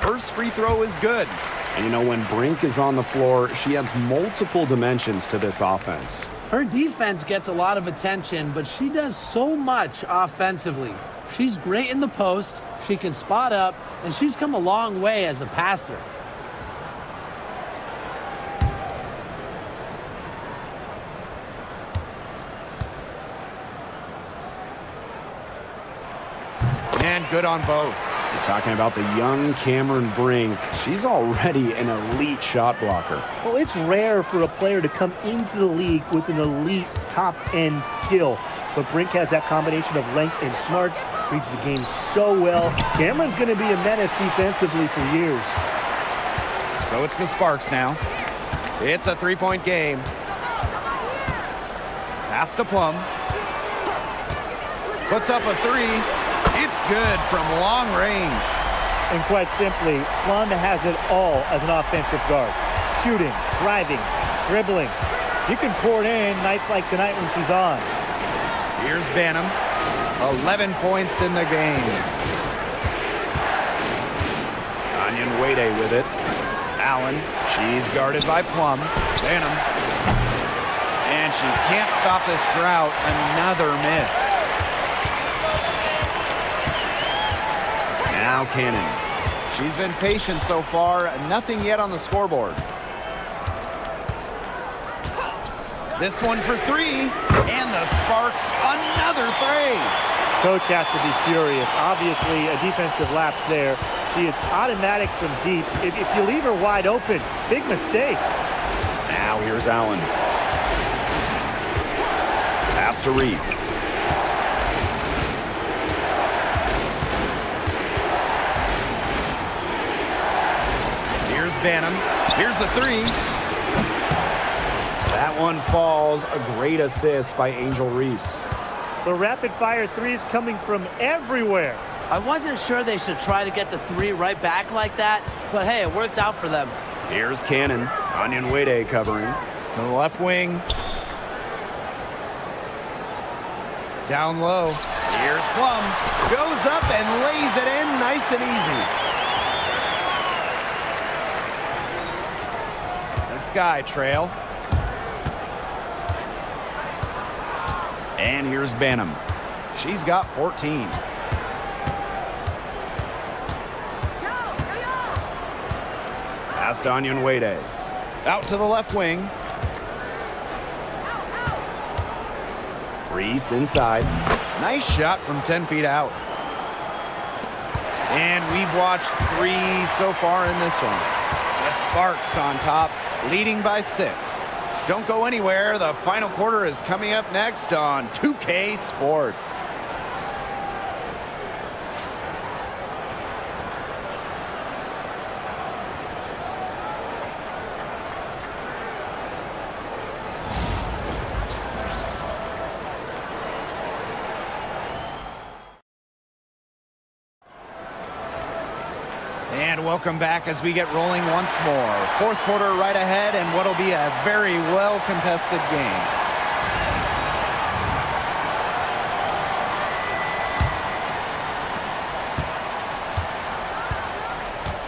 First free throw is good. And you know, when Brink is on the floor, she adds multiple dimensions to this offense. Her defense gets a lot of attention, but she does so much offensively. She's great in the post, she can spot up, and she's come a long way as a passer. And good on both. You're talking about the young Cameron Brink. She's already an elite shot blocker. Well, it's rare for a player to come into the league with an elite top-end skill. But Brink has that combination of length and smarts, reads the game so well. Cameron's going to be a menace defensively for years. So it's the Sparks now. It's a three-point game. Pass to Plum. Puts up a three. It's good from long range. And quite simply, Plum has it all as an offensive guard. Shooting, driving, dribbling. You can pour it in nights like tonight when she's on. Here's Banham. 11 points in the game. Onion Wade with it. Allen. She's guarded by Plum. Banham. And she can't stop this drought. Another miss. Now Cannon. She's been patient so far. Nothing yet on the scoreboard. This one for three. And the Sparks, another three. Coach has to be furious. Obviously, a defensive lapse there. She is automatic from deep. If you leave her wide open, big mistake. Now here's Allen. Pass to Reese. Here's Banham. Here's the three. That one falls. A great assist by Angel Reese. The rapid-fire threes coming from everywhere. I wasn't sure they should try to get the three right back like that, but hey, it worked out for them. Here's Cannon. Onion Wade covering. To the left wing. Down low. Here's Plum. Goes up and lays it in nice and easy. The Sky Trail. And here's Banham. She's got 14. Past Onion Wade. Out to the left wing. Reese inside. Nice shot from 10 feet out. And we've watched 3 so far in this one. The Sparks on top, leading by 6. Don't go anywhere. The final quarter is coming up next on 2K Sports. And welcome back as we get rolling once more. Fourth quarter right ahead, and what'll be a very well-contested game.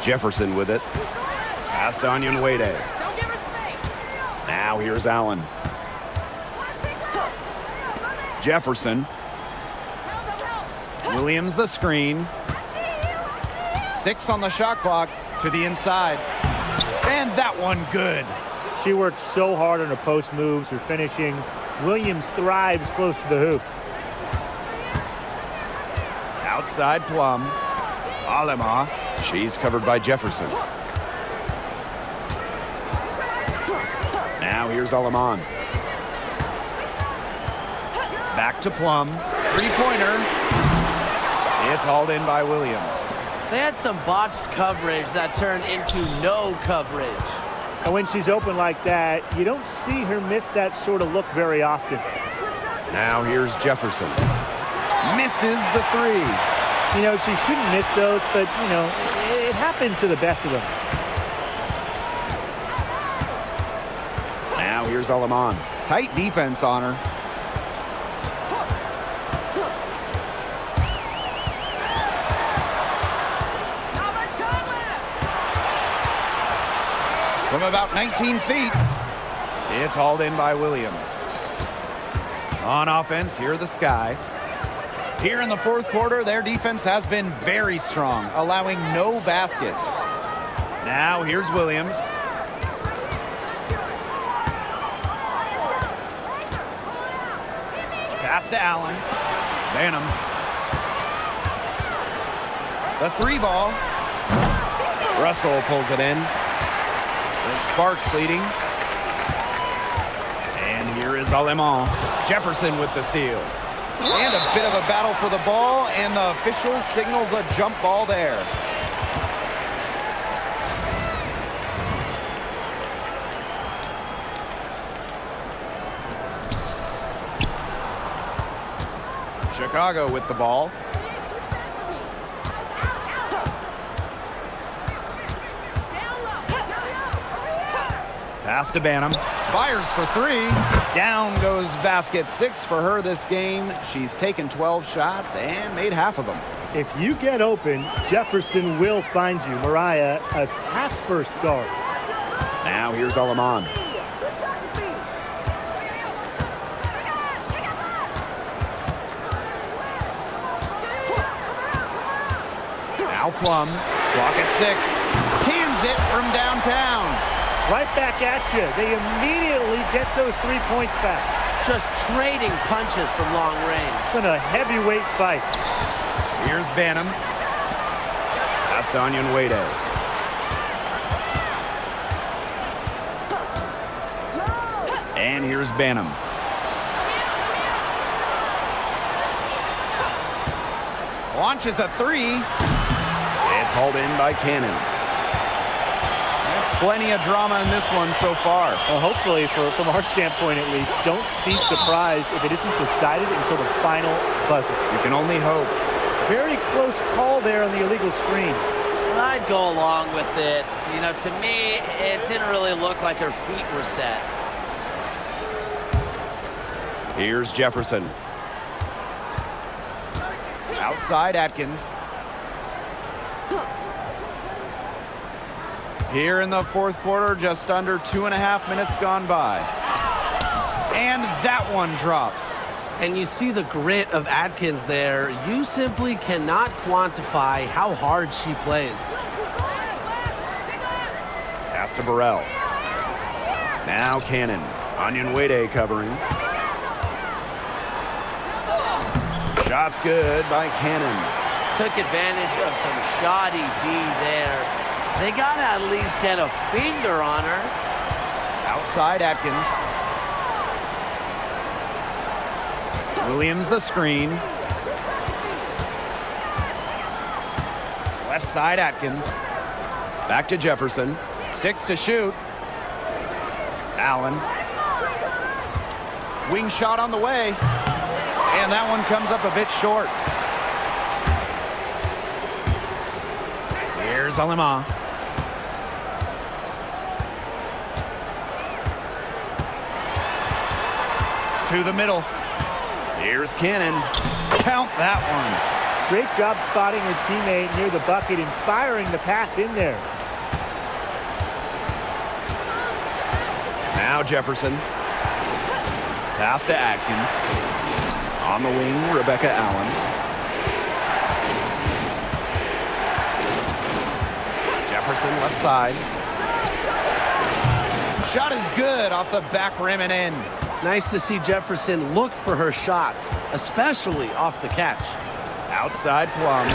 Jefferson with it. Pass to Onyenwere. Now here's Allen. Jefferson. Williams the screen. 6 on the shot clock to the inside. And that one good. She worked so hard on her post moves, her finishing. Williams thrives close to the hoop. Outside Plum. Alema. She's covered by Jefferson. Now here's Aleman. Back to Plum. Three-pointer. It's hauled in by Williams. They had some botched coverage that turned into no coverage. And when she's open like that, you don't see her miss that sort of look very often. Now here's Jefferson. Misses the 3. You know, she shouldn't miss those, but, you know, it happens to the best of them. Now here's Aleman. Tight defense on her. From about 19 feet, it's hauled in by Williams. On offense, here the Sky. Here in the fourth quarter, their defense has been very strong, allowing no baskets. Now here's Williams. Pass to Allen. Banham. The 3 ball. Russell pulls it in. The Sparks leading. And here is Aleman. Jefferson with the steal. And a bit of a battle for the ball, and the official signals a jump ball there. Chicago with the ball. Pass to Banham. Fires for 3. Down goes basket 6 for her this game. She's taken 12 shots and made half of them. If you get open, Jefferson will find you. Mariah, a pass-first guard. Now here's Aleman. Now Plum. Clock at 6. Cans it from downtown. Right back at you. They immediately get those 3 points back. Just trading punches from long range. It's been a heavyweight fight. Here's Banham. Pass to Onyenwere. And here's Banham. Launches a 3. It's hauled in by Cannon. Plenty of drama in this one so far. Well, hopefully, from our standpoint at least, don't be surprised if it isn't decided until the final buzzer. You can only hope. Very close call there on the illegal screen. I'd go along with it. You know, to me, it didn't really look like her feet were set. Here's Jefferson. Outside Atkins. Here in the fourth quarter, just under 2.5 minutes gone by. And that one drops. And you see the grit of Atkins there. You simply cannot quantify how hard she plays. Pass to Burrell. Now Cannon. Onyenwere covering. Shot's good by Cannon. Took advantage of some shoddy D there. They got to at least get a finger on her. Outside Atkins. Williams the screen. Left side Atkins. Back to Jefferson. 6 to shoot. Allen. Wing shot on the way. And that one comes up a bit short. Here's Alema. To the middle. Here's Cannon. Count that one. Great job spotting her teammate near the bucket and firing the pass in there. Now Jefferson. Pass to Atkins. On the wing, Rebecca Allen. Jefferson left side. Shot is good off the back rim and in. Nice to see Jefferson look for her shot, especially off the catch. Outside Plum.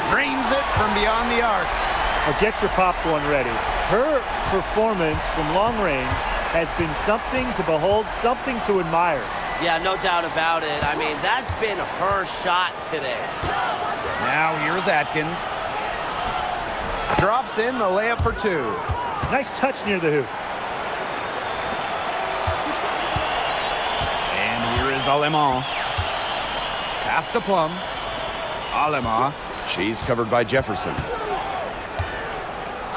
Drains it from beyond the arc. Now get your popcorn ready. Her performance from long range has been something to behold, something to admire. Yeah, no doubt about it. I mean, that's been her shot today. Now here's Atkins. Drops in the layup for 2. Nice touch near the hoop. And here is Alema. Pass to Plum. Alema. She's covered by Jefferson.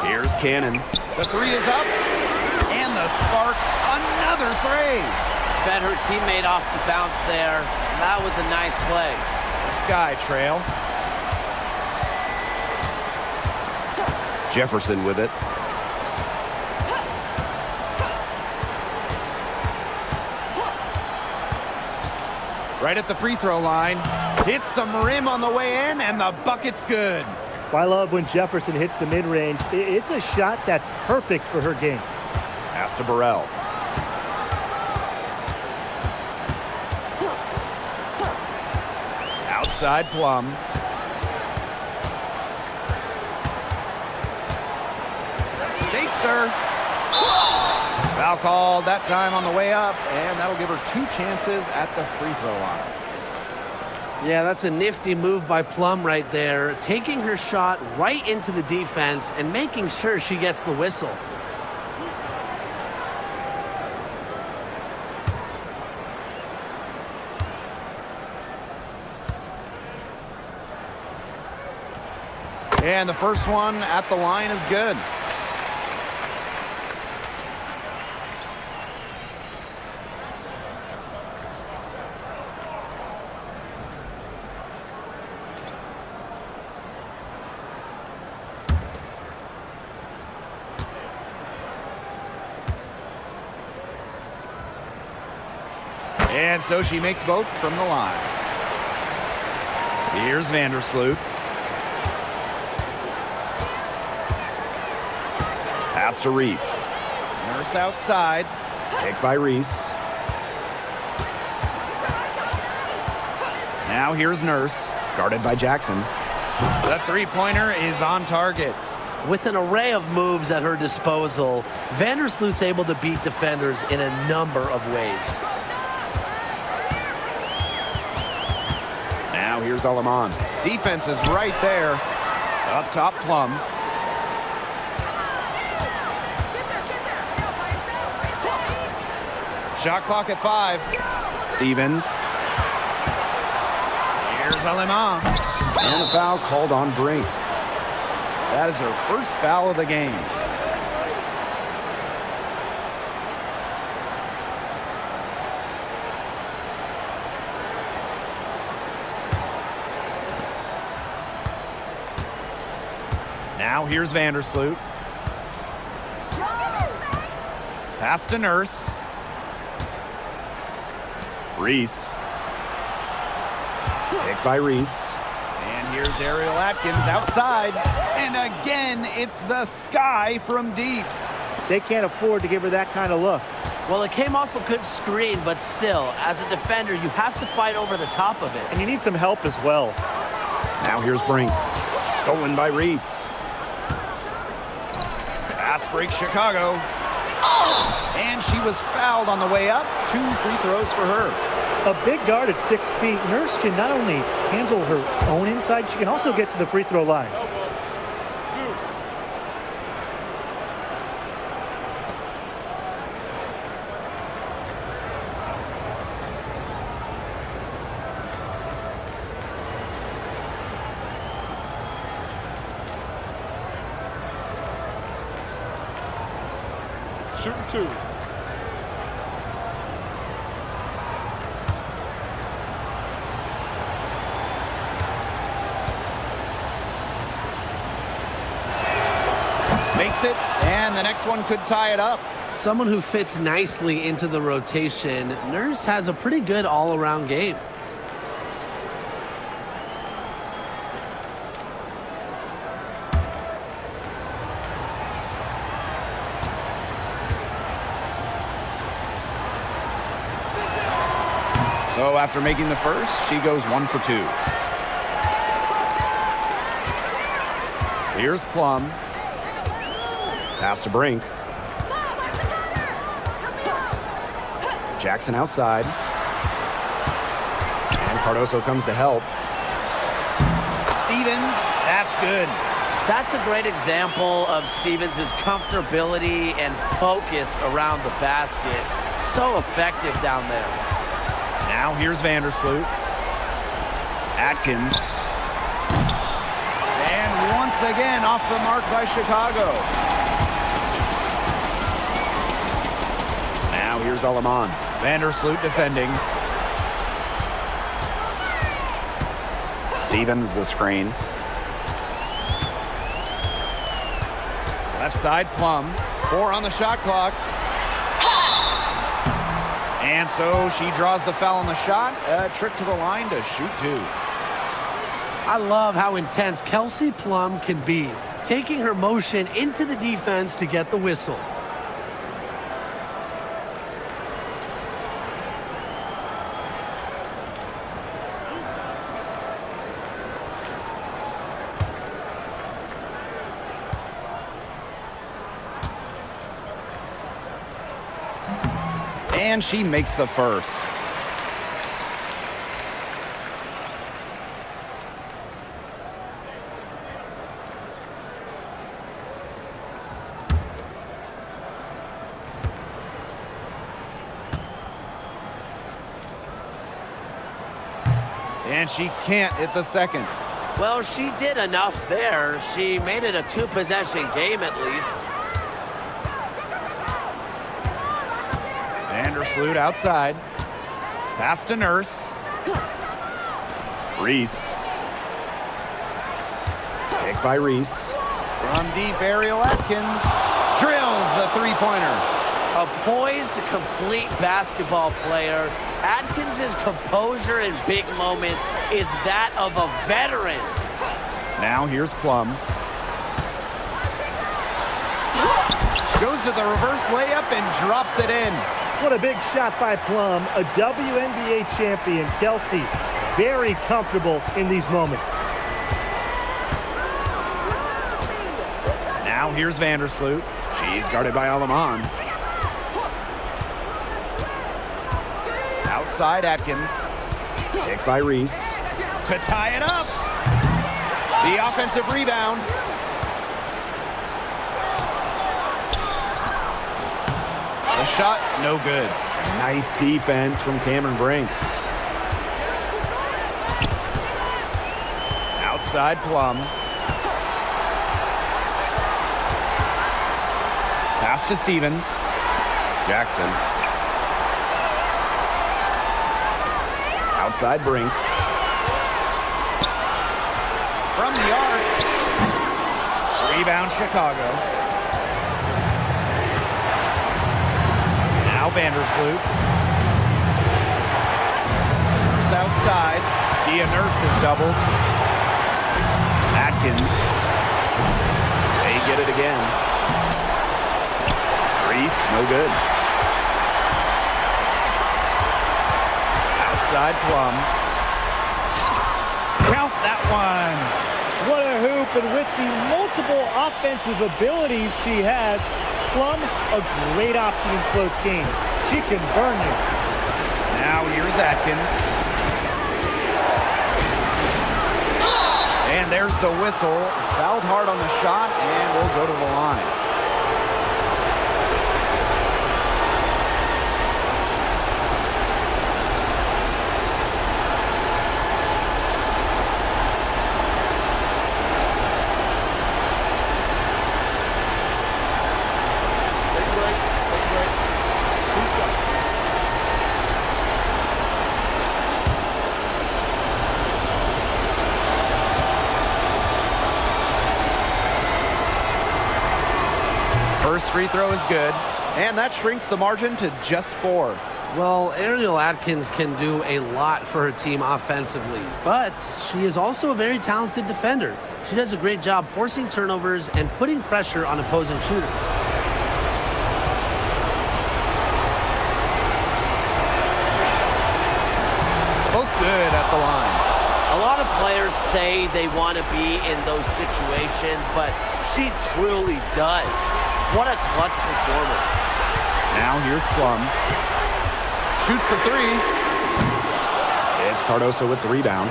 Here's Cannon. The 3 is up. And the Sparks another 3. Fed her teammate off the bounce there. That was a nice play. Sky trail. Jefferson with it. Right at the free throw line. Hits some rim on the way in, and the bucket's good. I love when Jefferson hits the mid-range. It's a shot that's perfect for her game. Pass to Burrell. Outside Plum. Shakes her. Foul called that time on the way up, and that'll give her 2 chances at the free throw line. Yeah, that's a nifty move by Plum right there, taking her shot right into the defense and making sure she gets the whistle. And the first one at the line is good. And so she makes both from the line. Here's Vandersloot. Pass to Reese. Nurse outside. Picked by Reese. Now here's Nurse. Guarded by Jackson. The three-pointer is on target. With an array of moves at her disposal, Vandersloot's able to beat defenders in a number of ways. Now here's Alaman. Defense is right there. Up top, Plum. Shot clock at 5. Stevens. Here's Alema. And a foul called on Brink. That is her first foul of the game. Now here's Vandersloot. Pass to Nurse. Reese. Picked by Reese. And here's Ariel Atkins outside. And again, it's the Sky from deep. They can't afford to give her that kind of look. Well, it came off a good screen, but still, as a defender, you have to fight over the top of it. And you need some help as well. Now here's Brink. Stolen by Reese. Pass break Chicago. And she was fouled on the way up. 2 free throws for her. A big guard at 6 feet. Nurse can not only handle her own inside, she can also get to the free throw line. Shooting 2. Makes it, and the next one could tie it up. Someone who fits nicely into the rotation. Nurse has a pretty good all-around game. So after making the first, she goes 1 for 2. Here's Plum. Pass to Brink. Jackson outside. And Cardoso comes to help. Stevens, that's good. That's a great example of Stevens' comfortability and focus around the basket. So effective down there. Now here's Vandersloot. Atkins. And once again off the mark by Chicago. Now here's Alaman. Vandersloot defending. Stevens the screen. Left side, Plum. 4 on the shot clock. And so she draws the foul on the shot. A trip to the line to shoot 2. I love how intense Kelsey Plum can be, taking her motion into the defense to get the whistle. And she makes the first. And she can't hit the second. Well, she did enough there. She made it a 2-possession game at least. Vandersloot outside. Pass to Nurse. Reese. Pick by Reese. From deep, Ariel Atkins drills the three-pointer. A poised, complete basketball player. Atkins' composure in big moments is that of a veteran. Now here's Plum. Goes to the reverse layup and drops it in. What a big shot by Plum, a WNBA champion. Kelsey, very comfortable in these moments. Now here's Vandersloot. She's guarded by Alaman. Outside Atkins. Picked by Reese. To tie it up. The offensive rebound. The shot, no good. Nice defense from Cameron Brink. Outside Plum. Pass to Stevens. Jackson. Outside Brink. From the arc. Rebound Chicago. Now Vandersloot. Nurse outside. Dia Nurse is doubled. Atkins. They get it again. Reese, no good. side, Plum. Count that one. What a hoop, and with the multiple offensive abilities she has, Plum, a great option in close games. She can burn you. Now here's Atkins. And there's the whistle. Fouled hard on the shot, and we'll go to the line. Take a break. Take a break. 2 seconds. First free throw is good, and that shrinks the margin to just 4. Well, Ariel Atkins can do a lot for her team offensively, but she is also a very talented defender. She does a great job forcing turnovers and putting pressure on opposing shooters. Both good at the line. A lot of players say they want to be in those situations, but she truly does. What a clutch performer. Now here's Plum. Shoots the 3. It's Cardoso with the rebound.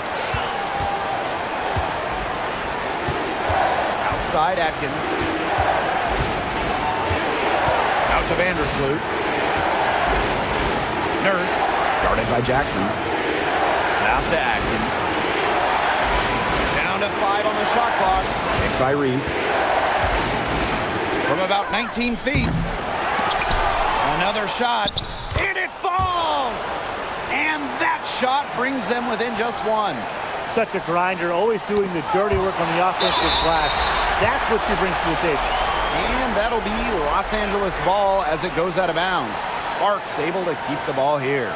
Outside Atkins. Out to Vandersloot. Nurse. Guarded by Jackson. Pass to Atkins. Down to 5 on the shot clock. Picked by Reese. From about 19 feet. Another shot. And it falls! And that shot brings them within just 1. Such a grinder, always doing the dirty work on the offensive glass. That's what she brings to the table. And that'll be Los Angeles ball as it goes out of bounds. Sparks able to keep the ball here.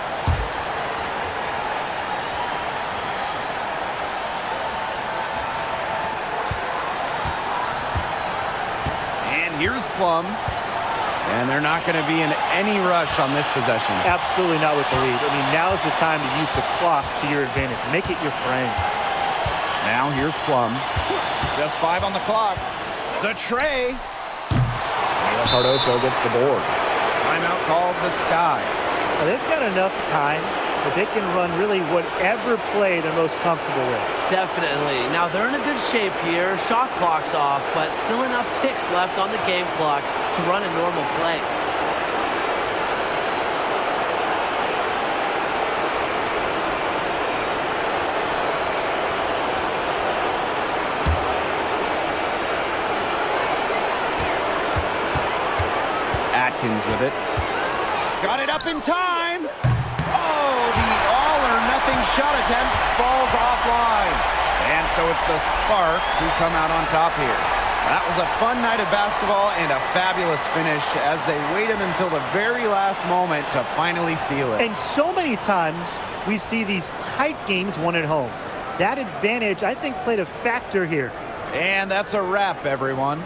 And here's Plum. And they're not going to be in any rush on this possession. Absolutely not with the lead. I mean, now's the time to use the clock to your advantage. Make it your friend. Now here's Plum. Just 5 on the clock. The tray. Cardoso gets the board. Timeout called the Sky. Now, they've got enough time that they can run really whatever play they're most comfortable with. Definitely. Now they're in a good shape here. Shot clock's off, but still enough ticks left on the game clock to run a normal play. Atkins with it. Got it up in time. Oh, the all-or-nothing shot attempt falls offline. And so it's the Sparks who come out on top here. That was a fun night of basketball and a fabulous finish as they waited until the very last moment to finally seal it. And so many times we see these tight games won at home. That advantage, I think, played a factor here. And that's a wrap, everyone.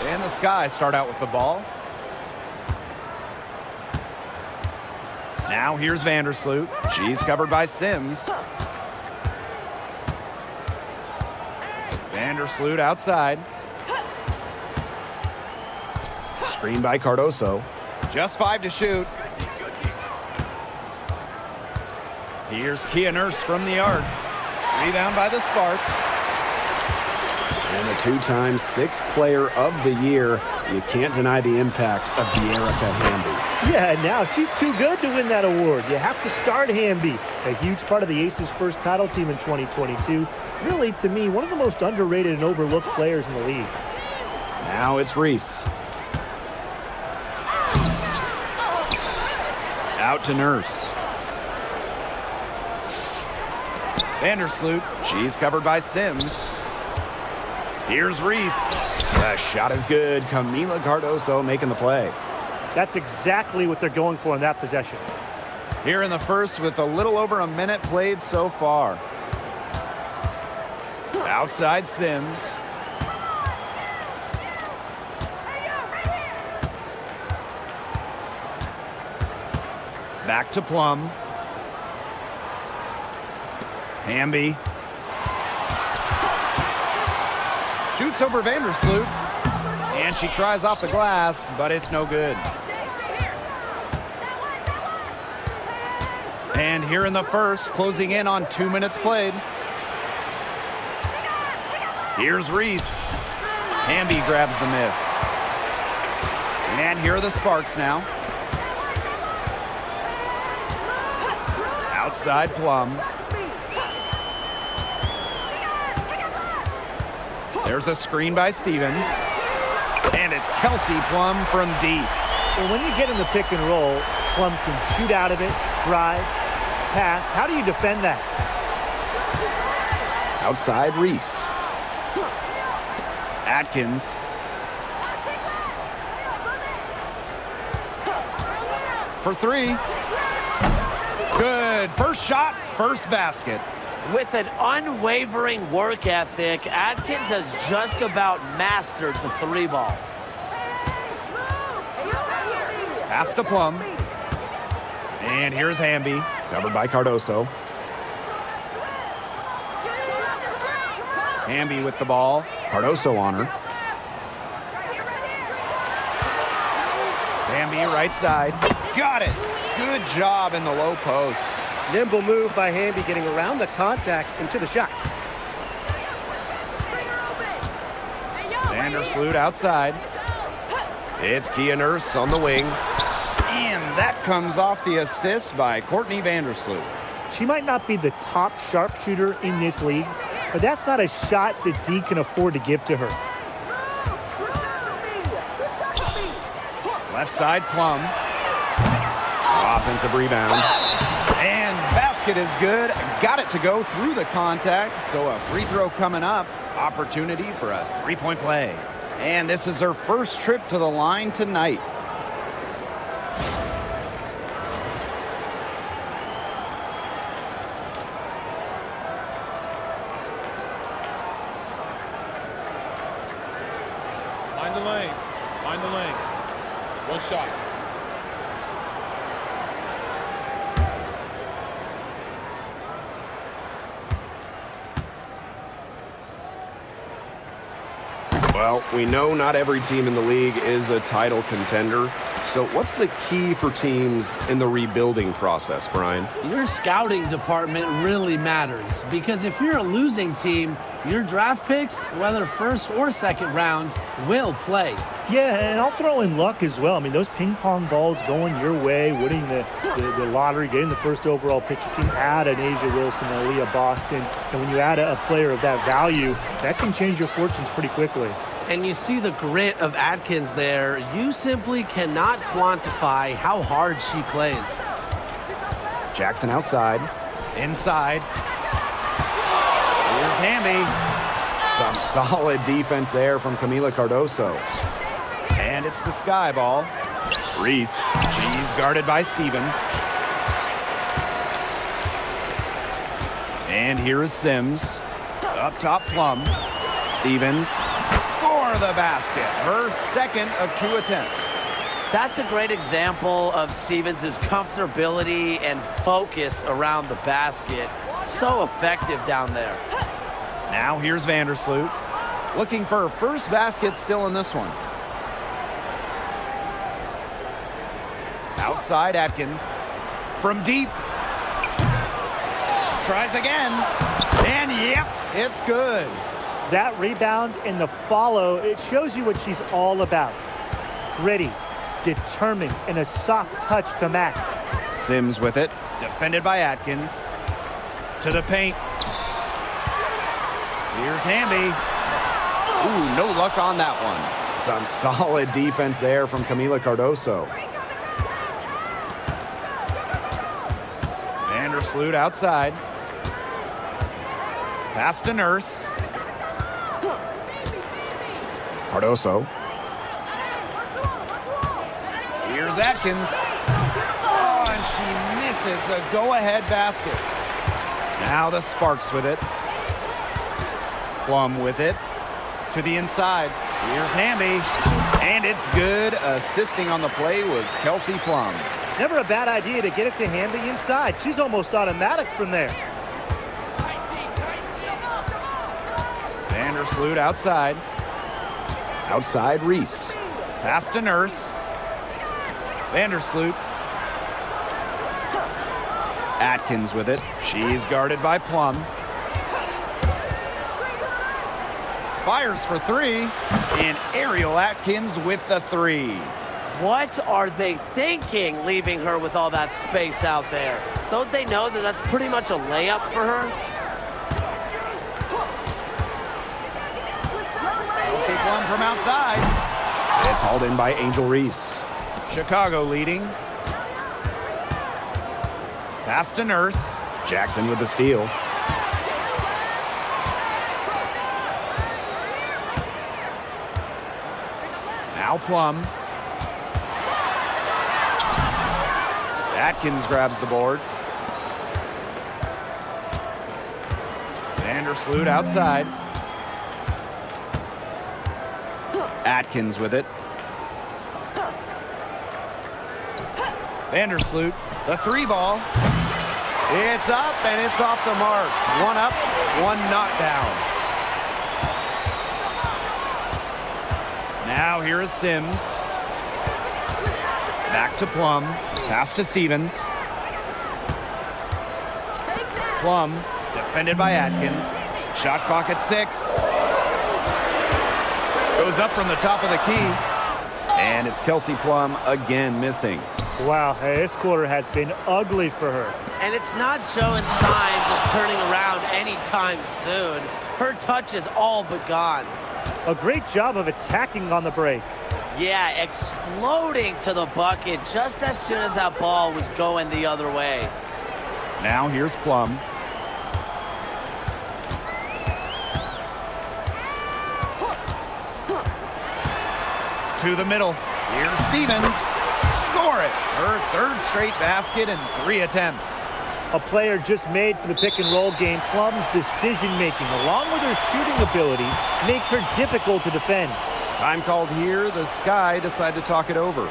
And the Sky start out with the ball. Now here's Vandersloot. She's covered by Sims. Vandersloot outside. Screen by Cardoso. Just 5 to shoot. Here's Kia Nurse from the arc. Rebound by the Sparks. And the 2-time 6th player of the year. You can't deny the impact of De'Erica Hamby. Yeah, and now she's too good to win that award. You have to start Hamby. A huge part of the Aces' first title team in 2022. Really, to me, one of the most underrated and overlooked players in the league. Now it's Reese. Out to Nurse. Vandersloot. She's covered by Sims. Here's Reese. The shot is good. Camila Cardoso making the play. That's exactly what they're going for in that possession. Here in the first with a little over a minute played so far. Outside Sims. Back to Plum. Hamby. Shoots over Vandersloot. And she tries off the glass, but it's no good. And here in the first, closing in on 2 minutes played. Here's Reese. Hamby grabs the miss. And here are the Sparks now. Outside Plum. There's a screen by Stevens. And it's Kelsey Plum from deep. Well, when you get in the pick and roll, Plum can shoot out of it, drive, pass. How do you defend that? Outside Reese. Atkins. For 3. Good. First shot, first basket. With an unwavering work ethic, Atkins has just about mastered the 3-ball. Pass to Plum. And here's Hamby. Covered by Cardoso. Hamby with the ball. Cardoso on her. Hamby right side. Got it. Good job in the low post. Nimble move by Hamby getting around the contact into the shot. Vandersloot outside. It's Kia Nurse on the wing. And that comes off the assist by Courtney Vandersloot. She might not be the top sharpshooter in this league, but that's not a shot that D can afford to give to her. Left side Plum. Offensive rebound. And basket is good. Got it to go through the contact. So a free throw coming up. Opportunity for a 3-point play. And this is her first trip to the line tonight. Mind the lanes. Mind the lanes. One shot. Well, we know not every team in the league is a title contender. So what's the key for teams in the rebuilding process, Brian? Your scouting department really matters because if you're a losing team, your draft picks, whether first or second round, will play. Yeah, and I'll throw in luck as well. I mean, those ping pong balls going your way, winning the lottery, getting the first overall pick, you can add an Asia Wilson, Aaliyah Boston, and when you add a player of that value, that can change your fortunes pretty quickly. And you see the grit of Atkins there. You simply cannot quantify how hard she plays. Jackson outside. Inside. Here's Hamby. Some solid defense there from Camila Cardoso. And it's the Sky ball. Reese. She's guarded by Stevens. And here is Sims. Up top Plum. Stevens. Score the basket. Her second of 2 attempts. That's a great example of Stevens' comfortability and focus around the basket. So effective down there. Now here's Vandersloot. Looking for her first basket still in this one. Outside Atkins. From deep. Tries again. And yep, it's good. That rebound and the follow, it shows you what she's all about. Gritty, determined, and a soft touch to match. Sims with it. Defended by Atkins. To the paint. Here's Hamby. Ooh, no luck on that one. Some solid defense there from Camila Cardoso. Vandersloot outside. Pass to Nurse. Cardoso. Here's Atkins. Oh, and she misses the go-ahead basket. Now the Sparks with it. Plum with it. To the inside. Here's Hamby. And it's good. Assisting on the play was Kelsey Plum. Never a bad idea to get it to Hamby inside. She's almost automatic from there. Vandersloot outside. Outside Reese. Pass to Nurse. Vandersloot. Atkins with it. She's guarded by Plum. Fires for 3. And Ariel Atkins with the 3. What are they thinking, leaving her with all that space out there? Don't they know that that's pretty much a layup for her? Kelsey Plum from outside. It's hauled in by Angel Reese. Chicago leading. Pass to Nurse. Jackson with the steal. Now Plum. Atkins grabs the board. Vandersloot outside. Atkins with it. Vandersloot, the 3 ball. It's up and it's off the mark. 1 up, 1 not down. Now here is Sims. Back to Plum. Pass to Stevens. Plum, defended by Atkins. Shot clock at 6. Goes up from the top of the key. And it's Kelsey Plum again missing. Wow, hey, this quarter has been ugly for her. And it's not showing signs of turning around anytime soon. Her touch is all but gone. A great job of attacking on the break. Yeah, exploding to the bucket just as soon as that ball was going the other way. Now here's Plum. To the middle. Here's Stevens. Score it. Her 3rd straight basket in 3 attempts. A player just made for the pick and roll game. Plum's decision making, along with her shooting ability, make her difficult to defend. Time called here. The Sky decide to talk it over.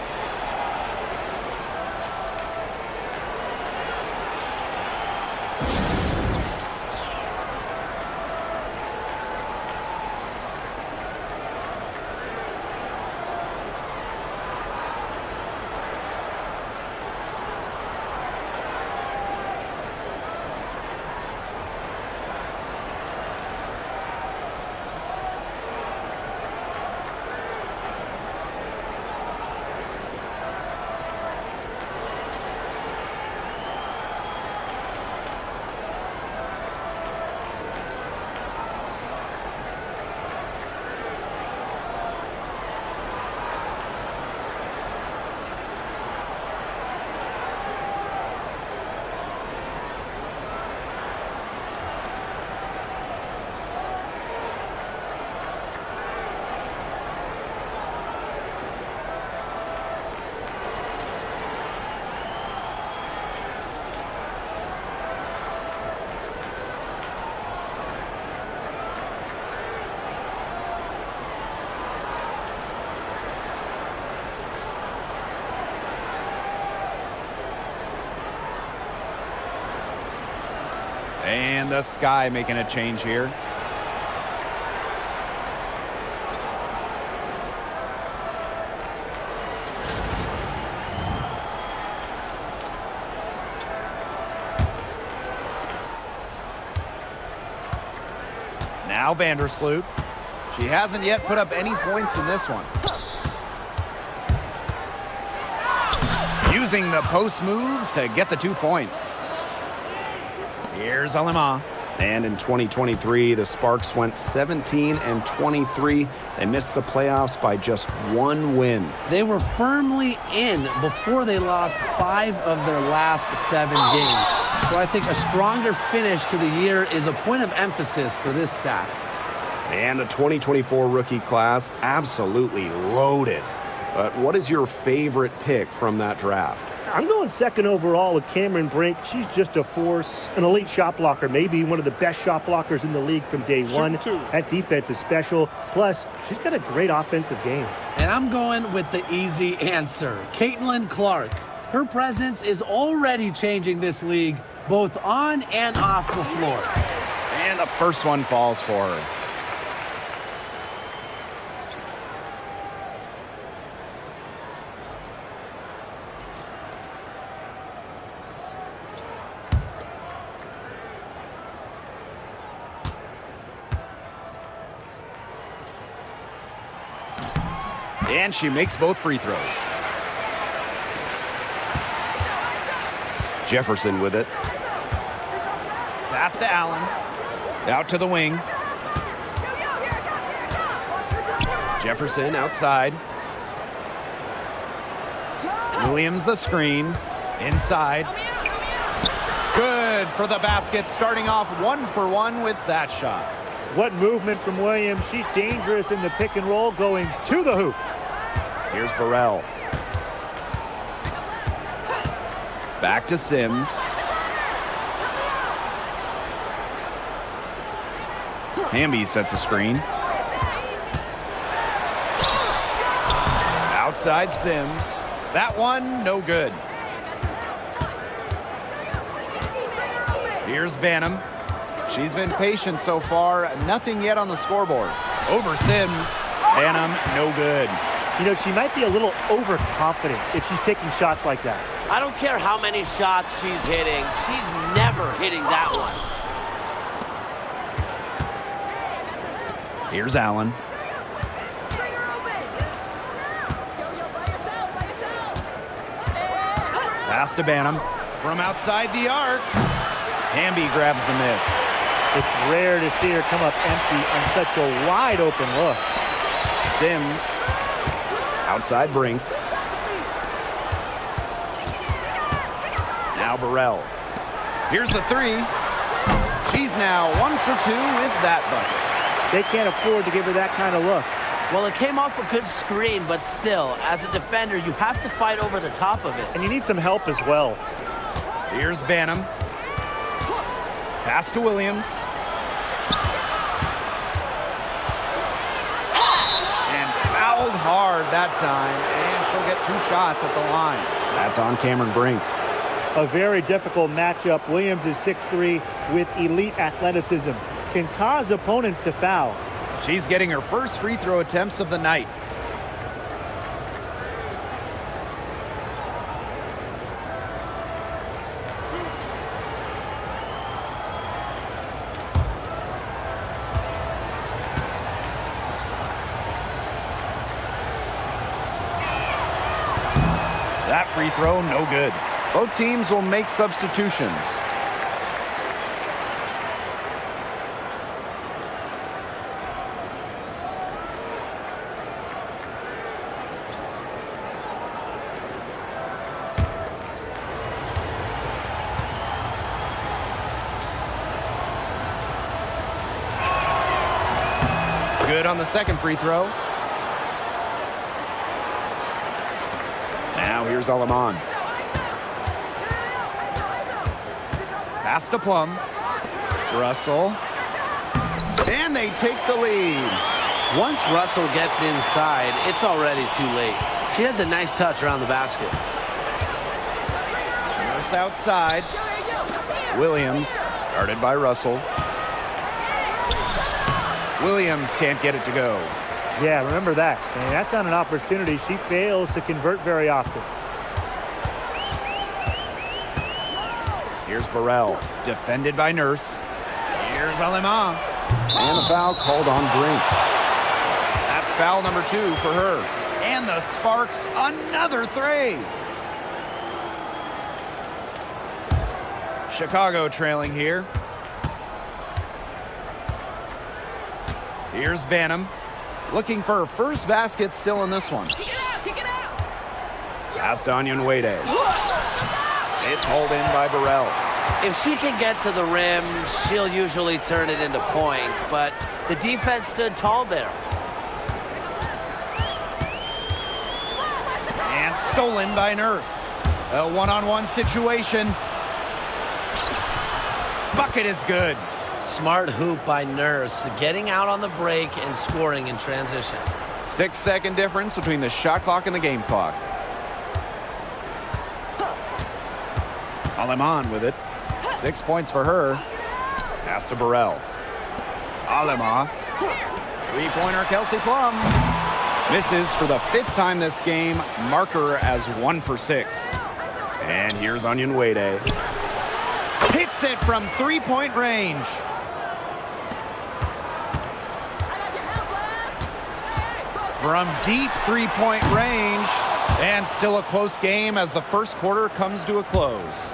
And the Sky making a change here. Now Vandersloot. She hasn't yet put up any points in this one. Using the post moves to get the 2 points. Here's Alema. And in 2023, the Sparks went 17-23. They missed the playoffs by just 1 win. They were firmly in before they lost 5 of their last 7 games. So I think a stronger finish to the year is a point of emphasis for this staff. And the 2024 rookie class, absolutely loaded. But what is your favorite pick from that draft? I'm going second overall with Cameron Brink. She's just a force, an elite shot blocker, maybe one of the best shot blockers in the league from day one. That defense is special. Plus, she's got a great offensive game. And I'm going with the easy answer, Caitlin Clark. Her presence is already changing this league, both on and off the floor. And the first one falls for her. And she makes both free throws. Jefferson with it. Pass to Allen. Out to the wing. Jefferson outside. Williams the screen. Inside. Good for the basket. Starting off 1 for 1 with that shot. What movement from Williams. She's dangerous in the pick and roll, going to the hoop. Here's Burrell. Back to Sims. Hamby sets a screen. Outside Sims. That one, no good. Here's Banham. She's been patient so far. Nothing yet on the scoreboard. Over Sims. Banham, no good. You know, she might be a little overconfident if she's taking shots like that. I don't care how many shots she's hitting. She's never hitting that one. Here's Allen. Pass to Banham. From outside the arc. Hamby grabs the miss. It's rare to see her come up empty on such a wide open look. Sims. Outside Brink. Now Burrell. Here's the 3. She's now 1 for 2 with that bucket. They can't afford to give her that kind of look. Well, it came off a good screen, but still, as a defender, you have to fight over the top of it. And you need some help as well. Here's Banham. Pass to Williams. And fouled hard that time, and she'll get 2 shots at the line. That's on Cameron Brink. A very difficult matchup. Williams is 6'3" with elite athleticism. Can cause opponents to foul. She's getting her first free throw attempts of the night. That free throw, no good. Both teams will make substitutions. Good on the second free throw. Now here's Alaman. Pass to Plum. Russell. And they take the lead. Once Russell gets inside, it's already too late. She has a nice touch around the basket. Nurse outside. Williams Guarded by Russell. Williams can't get it to go. Yeah, remember that. And that's not an opportunity. She fails to convert very often. Here's Burrell, defended by Nurse. Here's Alemán. And a foul called on Brink. That's foul number 2 for her. And the Sparks, another three. Chicago trailing here. Here's Banham, looking for her first basket still in this one. Kick it out, kick it out. Pass to Onyenwere. It's hauled in by Burrell. If she can get to the rim, she'll usually turn it into points, but the defense stood tall there. And stolen by Nurse. A one-on-one situation. Bucket is good. Smart hoop by Nurse, getting out on the break and scoring in transition. 6-second difference between the shot clock and the game clock. Alemán with it. 6 points for her. Pass to Burrell. Alemán. Three-pointer, Kelsey Plum. Misses for the 5th time this game. Marker as 1 for 6. And here's Onyenwere. Hits it from 3-point range. From deep 3-point range. And still a close game as the first quarter comes to a close.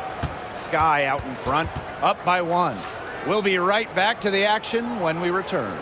Sky out in front, up by 1. We'll be right back to the action when we return.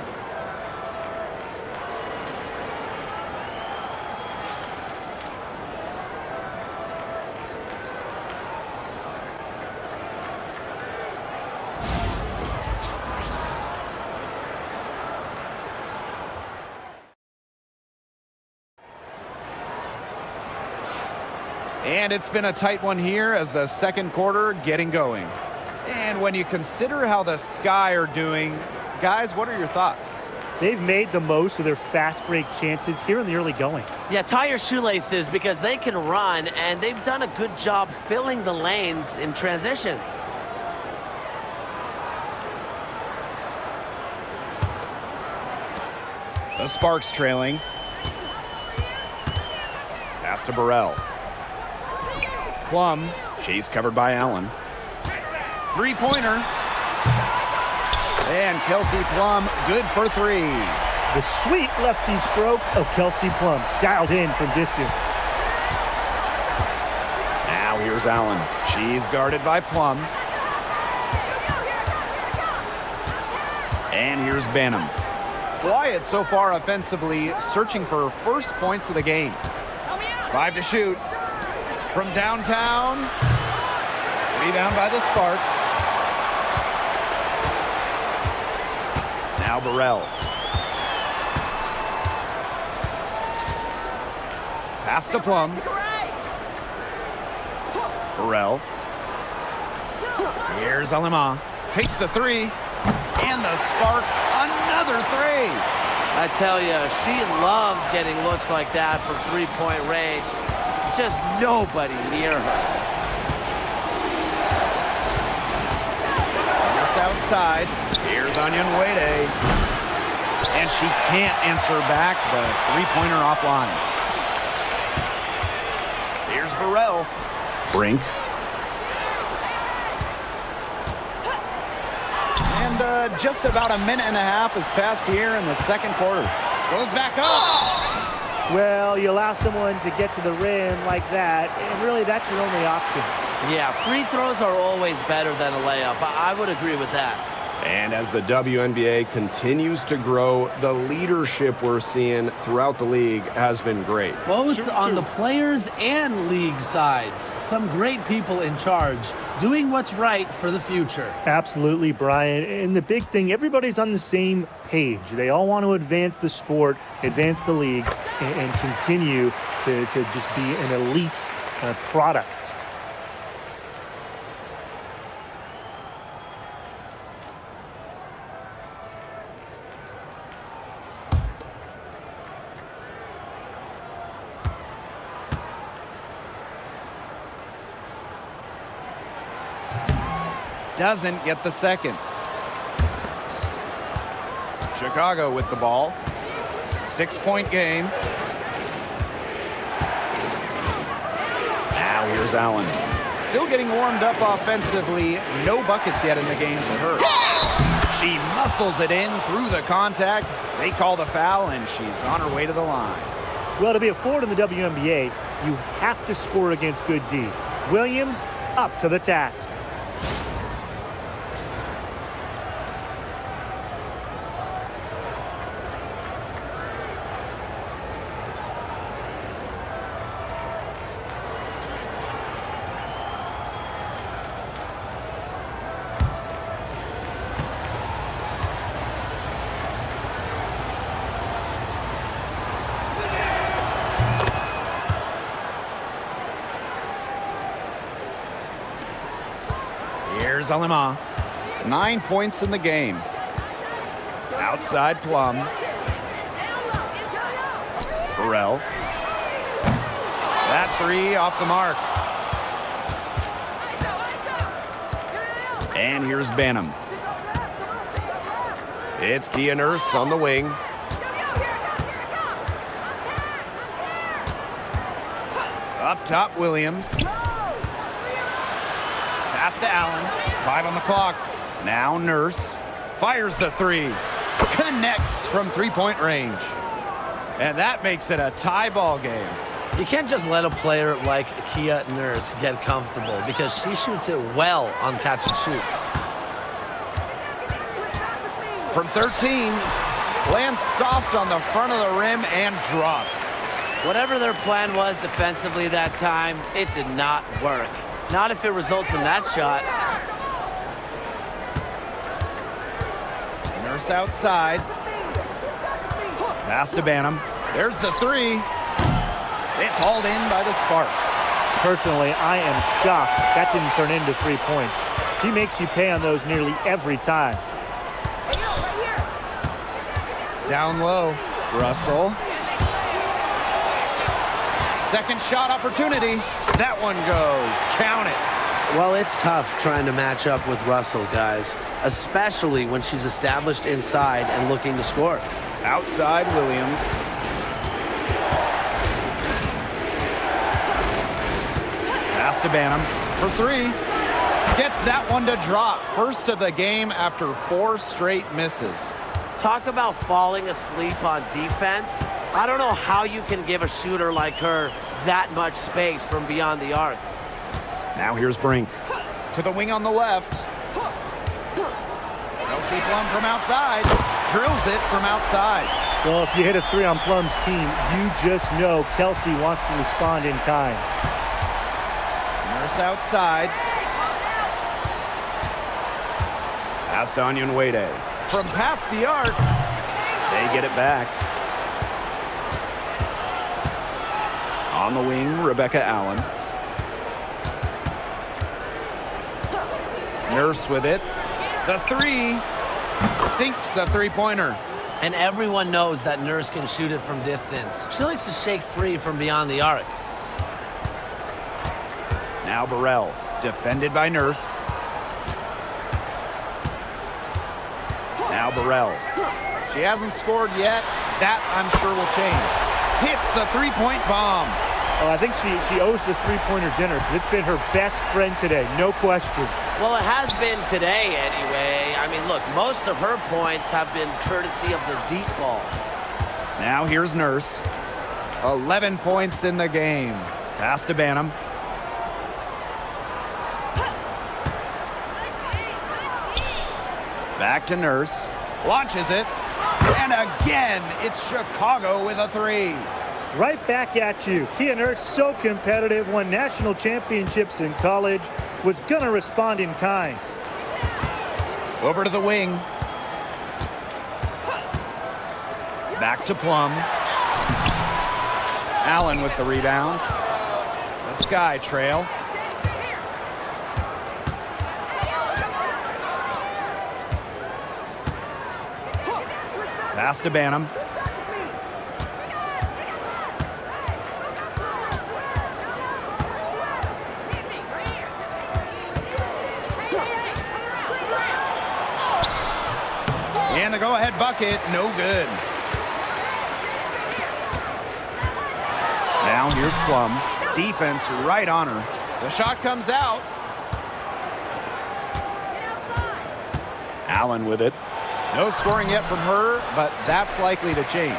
And it's been a tight one here as the second quarter getting going. And when you consider how the Sky are doing, guys, what are your thoughts? They've made the most of their fast break chances here in the early going. Yeah, tie your shoelaces because they can run, and they've done a good job filling the lanes in transition. The Sparks trailing. Pass to Burrell. Plum. She's covered by Allen. Three-pointer. And Kelsey Plum, good for 3. The sweet lefty stroke of Kelsey Plum, dialed in from distance. Now here's Allen. She's guarded by Plum. And here's Banham. Wyatt so far offensively searching for her first points of the game. 5 to shoot. From downtown. Rebound by the Sparks. Now Burrell. Pass to Plum. Burrell. Here's Alemán. Takes the 3. And the Sparks, another 3. I tell you, she loves getting looks like that from 3-point range. Just nobody near her. Just outside. Here's Onyenwere. And she can't answer back the 3-pointer offline. Here's Burrell. Brink. And just about a minute and a half has passed here in the second quarter. Goes back up. Well, you allow someone to get to the rim like that, and really that's your only option. Yeah, free throws are always better than a layup. I would agree with that. And as the WNBA continues to grow, the leadership we're seeing throughout the league has been great. Both on the players and league sides. Some great people in charge, doing what's right for the future. Absolutely, Brian. And the big thing, everybody's on the same page. They all want to advance the sport, advance the league, and continue to just be an elite product. doesn't get the second. Chicago with the ball. 6-point game. Now here's Allen. Still getting warmed up offensively. No buckets yet in the game for her. She muscles it in through the contact. They call the foul, and she's on her way to the line. Well, to be a forward in the WNBA, you have to score against good D. Williams up to the task. Here's Alema. 9 points in the game. Outside Plum. Burrell. That three off the mark. And here's Banham. It's Kia Nurse on the wing. Up top, Williams. Pass to Allen. 5 on the clock. Now Nurse. Fires the three. Connects from three-point range. And that makes it a tie ball game. You can't just let a player like Kia Nurse get comfortable because she shoots it well on catch and shoots. From 13, lands soft on the front of the rim and drops. Whatever their plan was defensively that time, it did not work. Not if it results in that shot. Nurse outside. Pass to Banham. There's the three. It's hauled in by the Sparks. Personally, I am shocked that didn't turn into 3 points. She makes you pay on those nearly every time. Down low. Russell. Second shot opportunity. That one goes. Count it. Well, it's tough trying to match up with Russell, guys, especially when she's established inside and looking to score. Outside Williams. Pass to Banham for three. Gets that one to drop. First of the game after 4 straight misses. Talk about falling asleep on defense. I don't know how you can give a shooter like her that much space from beyond the arc. Now here's Brink. To the wing on the left. Kelsey Plum from outside. Drills it from outside. Well, if you hit a three on Plum's team, you just know Kelsey wants to respond in kind. Nurse outside. Pass to Onion Wade. From past the arc, they get it back. On the wing, Rebecca Allen. Nurse with it. The three sinks the three-pointer. And everyone knows that Nurse can shoot it from distance. She likes to shake free from beyond the arc. Now Burrell, defended by Nurse. Now Burrell. She hasn't scored yet. That, I'm sure, will change. Hits the three-point bomb. Oh, I think she owes the three-pointer dinner because it's been her best friend today, no question. Well, it has been today anyway. I mean, look, most of her points have been courtesy of the deep ball. Now here's Nurse. 11 points in the game. Pass to Banham. Back to Nurse. Launches it. And again, it's Chicago with a three. Right back at you. Kia Nurse, so competitive, won national championships in college, was going to respond in kind. Over to the wing. Back to Plum. Allen with the rebound. The Sky trail. Pass to Banham. And the go-ahead bucket, no good. Now here's Plum. Defense right on her. The shot comes out. Allen with it. No scoring yet from her, but that's likely to change.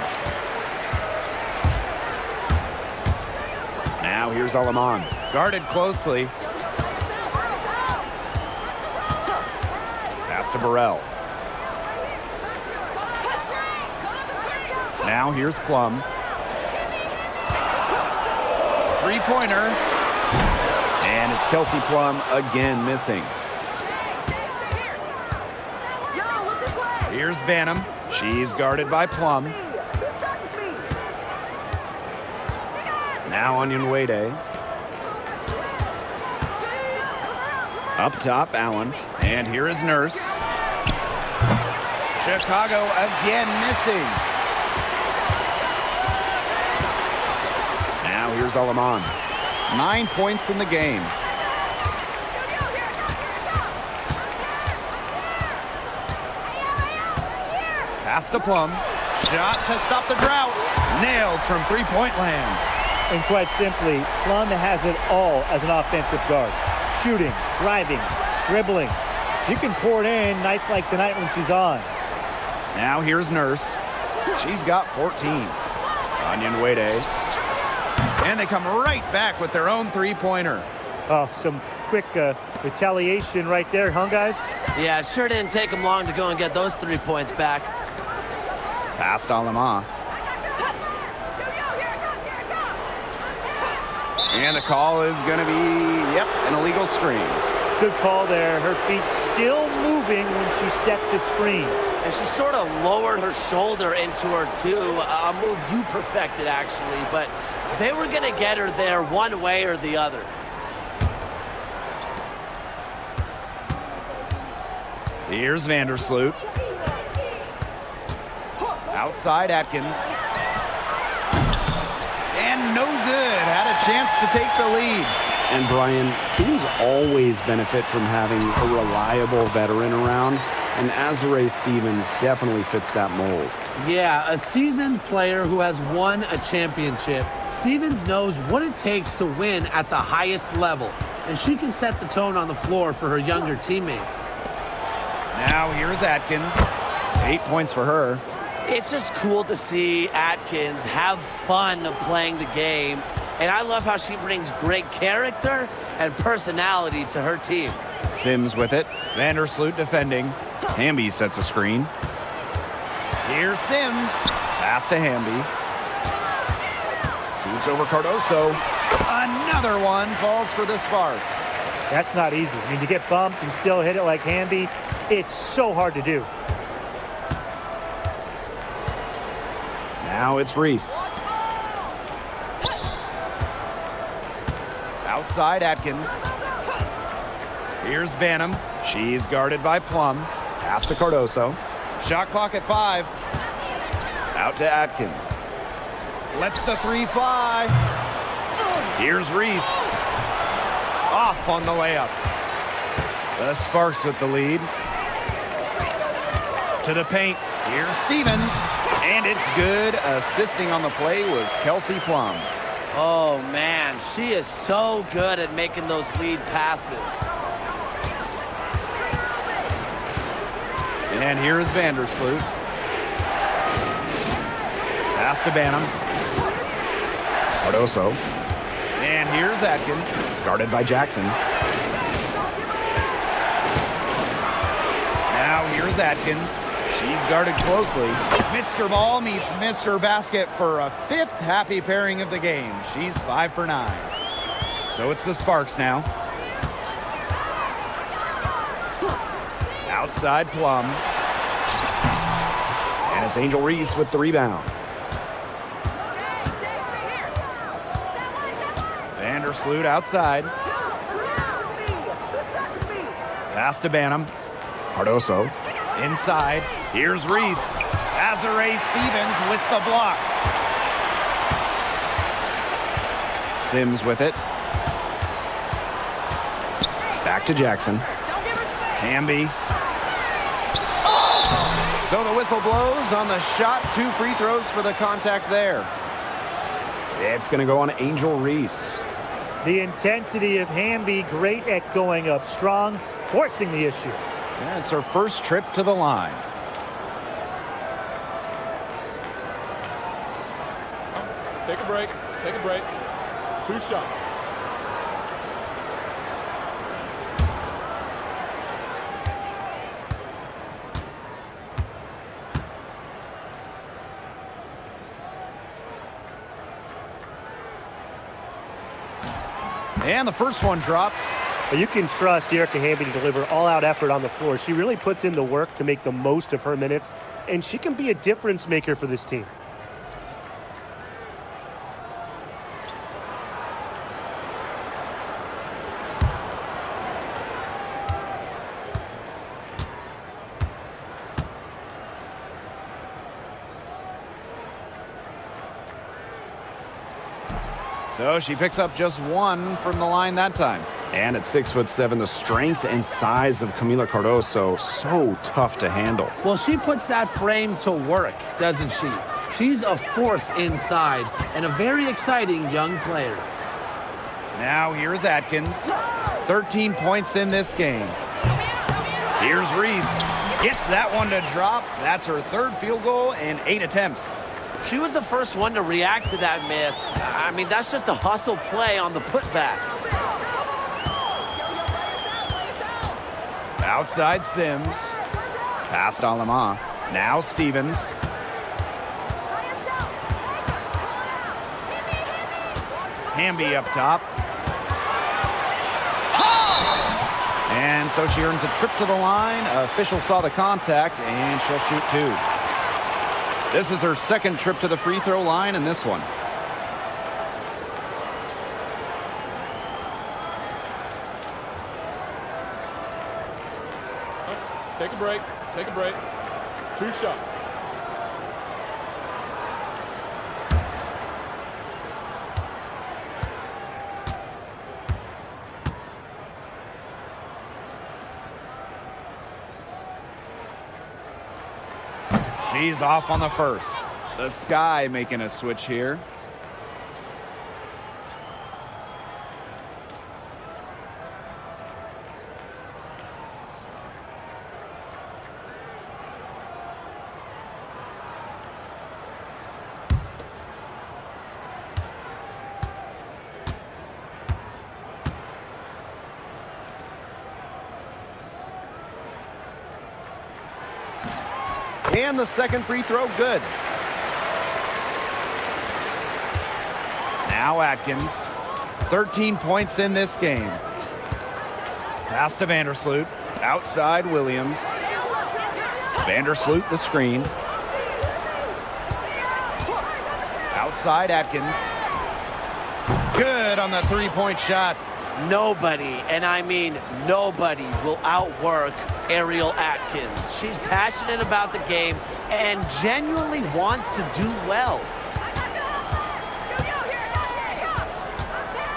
Now here's Alaman. Guarded closely. Pass to Burrell. Now here's Plum. Three-pointer. And it's Kelsey Plum again missing. Here's Banham. She's guarded by Plum. Now Onion Wade. Up top, Allen. And here is Nurse. Chicago again missing. Now here's Alaman. 9 points in the game. Pass to Plum. Shot to stop the drought. Nailed from three-point land. And quite simply, Plum has it all as an offensive guard. Shooting, driving, dribbling. You can pour it in nights like tonight when she's on. Now here's Nurse. She's got 14. Onion Wade. And they come right back with their own three-pointer. Oh, some quick retaliation right there, huh, guys? Yeah, it sure didn't take them long to go and get those 3 points back. Pass to Alama. And the call is going to be, an illegal screen. Good call there. Her feet still moving when she set the screen. And she sort of lowered her shoulder into her, too. A move you perfected, actually. But they were going to get her there one way or the other. Here's Vandersloot. Outside Atkins. And no good. Had a chance to take the lead. And Brian, teams always benefit from having a reliable veteran around, and Azurá Stevens definitely fits that mold. Yeah, a seasoned player who has won a championship. Stevens knows what it takes to win at the highest level, and she can set the tone on the floor for her younger teammates. Now here's Atkins. 8 points for her. It's just cool to see Atkins have fun playing the game. And I love how she brings great character and personality to her team. Sims with it. Vandersloot defending. Hamby sets a screen. Here's Sims. Pass to Hamby. Shoots over Cardoso. Another one falls for the Sparks. That's not easy. I mean, to get bumped and still hit it like Hamby, it's so hard to do. Now it's Reese. Outside Atkins. Here's Banham. She's guarded by Plum. Pass to Cardoso. Shot clock at 5. Out to Atkins. Lets the three fly. Here's Reese. Off on the layup. The Sparks with the lead. To the paint. Here's Stevens. And it's good. Assisting on the play was Kelsey Plum. Oh, man, she is so good at making those lead passes. And here is Vandersloot. Pass to Banham. Cardoso. And here's Atkins. Guarded by Jackson. Now here's Atkins. She's guarded closely. Mr. Ball meets Mr. Basket for a 5th happy pairing of the game. She's 5 for 9. So it's the Sparks now. Outside Plum. And it's Angel Reese with the rebound. Vandersloot outside. Pass to Banham. Cardoso. Inside. Here's Reese. Azurá Stevens with the block. Sims with it. Back to Jackson. Hamby. So the whistle blows on the shot. 2 free throws for the contact there. It's going to go on Angel Reese. The intensity of Hamby, great at going up strong, forcing the issue. And it's her first trip to the line. Take a break. Take a break. 2 shots. And the first one drops. But you can trust Erica Hamby to deliver all-out effort on the floor. She really puts in the work to make the most of her minutes, and she can be a difference maker for this team. So she picks up just 1 from the line that time. And at 6'7", the strength and size of Camila Cardoso, so tough to handle. Well, she puts that frame to work, doesn't she? She's a force inside and a very exciting young player. Now here's Atkins. 13 points in this game. Here's Reese. Gets that one to drop. That's her 3rd field goal in 8 attempts. She was the first one to react to that miss. I mean, that's just a hustle play on the putback. Outside Sims. Past Alama. Now Stevens. Hamby up top. And so she earns a trip to the line. Official saw the contact, and she'll shoot 2. This is her 2nd trip to the free throw line in this one. Take a break. Take a break. 2 shots. She's off on the first. The Sky making a switch here. And the 2nd free throw, good. Now Atkins. 13 points in this game. Pass to Vandersloot. Outside Williams. Vandersloot the screen. Outside Atkins. Good on the 3-point shot. Nobody, and I mean nobody, will outwork Ariel Atkins. She's passionate about the game and genuinely wants to do well.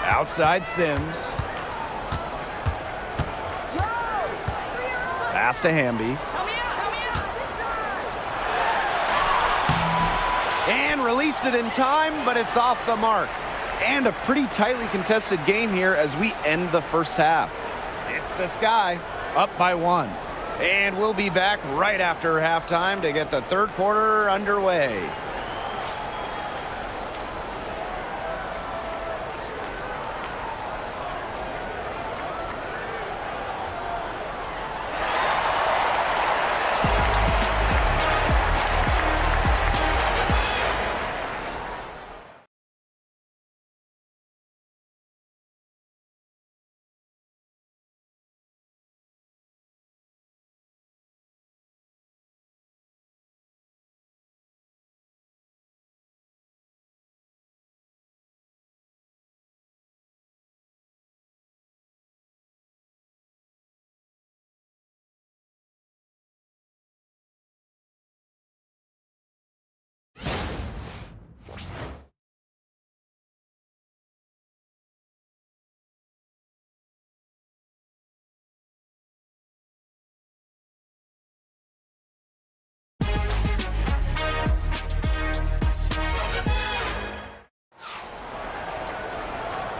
Outside Sims. Pass to Hamby. And released it in time, but it's off the mark. And a pretty tightly contested game here as we end the first half. It's the Sky up by 1. And we'll be back right after halftime to get the 3rd quarter underway.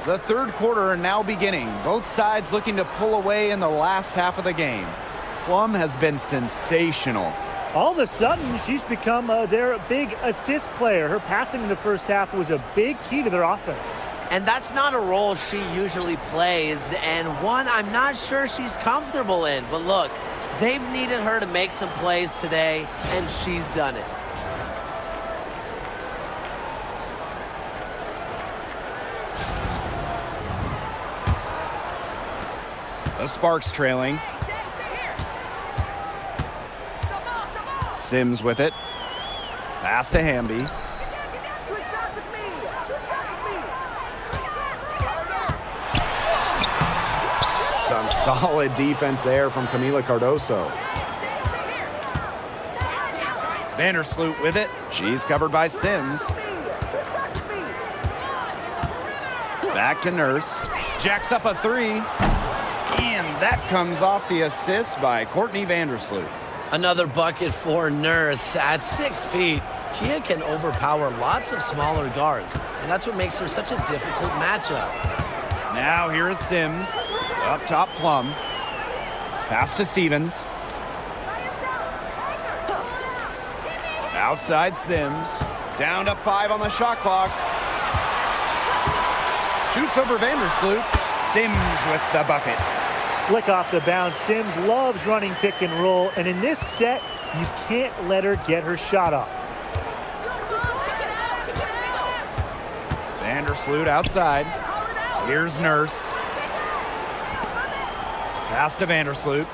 The third quarter now beginning. Both sides looking to pull away in the last half of the game. Plum has been sensational. All of a sudden, she's become their big assist player. Her passing in the first half was a big key to their offense. And that's not a role she usually plays, and one I'm not sure she's comfortable in. But look, they've needed her to make some plays today, and she's done it. The Sparks trailing. Sims with it. Pass to Hamby. Some solid defense there from Camila Cardoso. Vandersloot with it. She's covered by Sims. Back to Nurse. Jacks up a three. And that comes off the assist by Courtney Vandersloot. Another bucket for Nurse. At 6 feet, Kia can overpower lots of smaller guards, and that's what makes her such a difficult matchup. Now here is Sims. Up top, Plum. Pass to Stevens. Outside Sims. Down to 5 on the shot clock. Shoots over Vandersloot. Sims with the bucket. Slick off the bounce. Sims loves running pick and roll, and in this set, you can't let her get her shot off. Vandersloot outside. Here's Nurse. Pass to Vandersloot.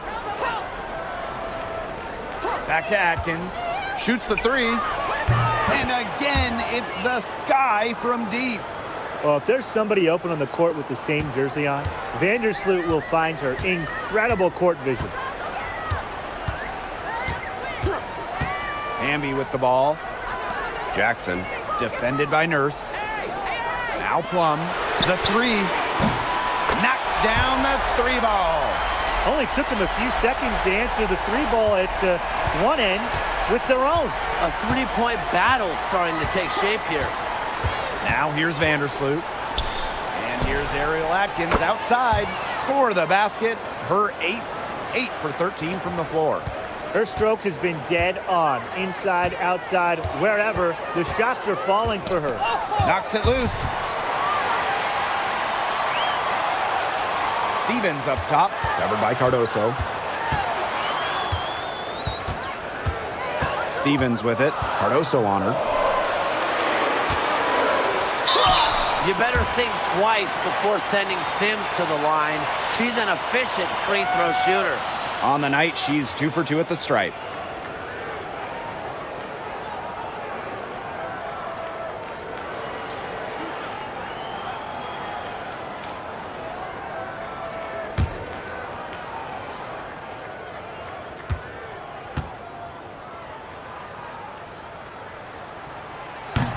Back to Atkins. Shoots the three. And again, it's the sky from deep. Well, if there's somebody open on the court with the same jersey on, Vandersloot will find her. Incredible court vision. Hamby with the ball. Jackson. Defended by Nurse. Now Plum. The three. Knocks down the three ball. Only took them a few seconds to answer the three ball at one end with their own. A three-point battle starting to take shape here. Now here's Vandersloot. And here's Ariel Atkins outside. Score the basket. Her 8 for 13 from the floor. Her stroke has been dead on. Inside, outside, wherever. The shots are falling for her. Knocks it loose. Stevens up top. Covered by Cardoso. Stevens with it. Cardoso on her. You better think twice before sending Sims to the line. She's an efficient free throw shooter. On the night, she's 2 for 2 at the stripe.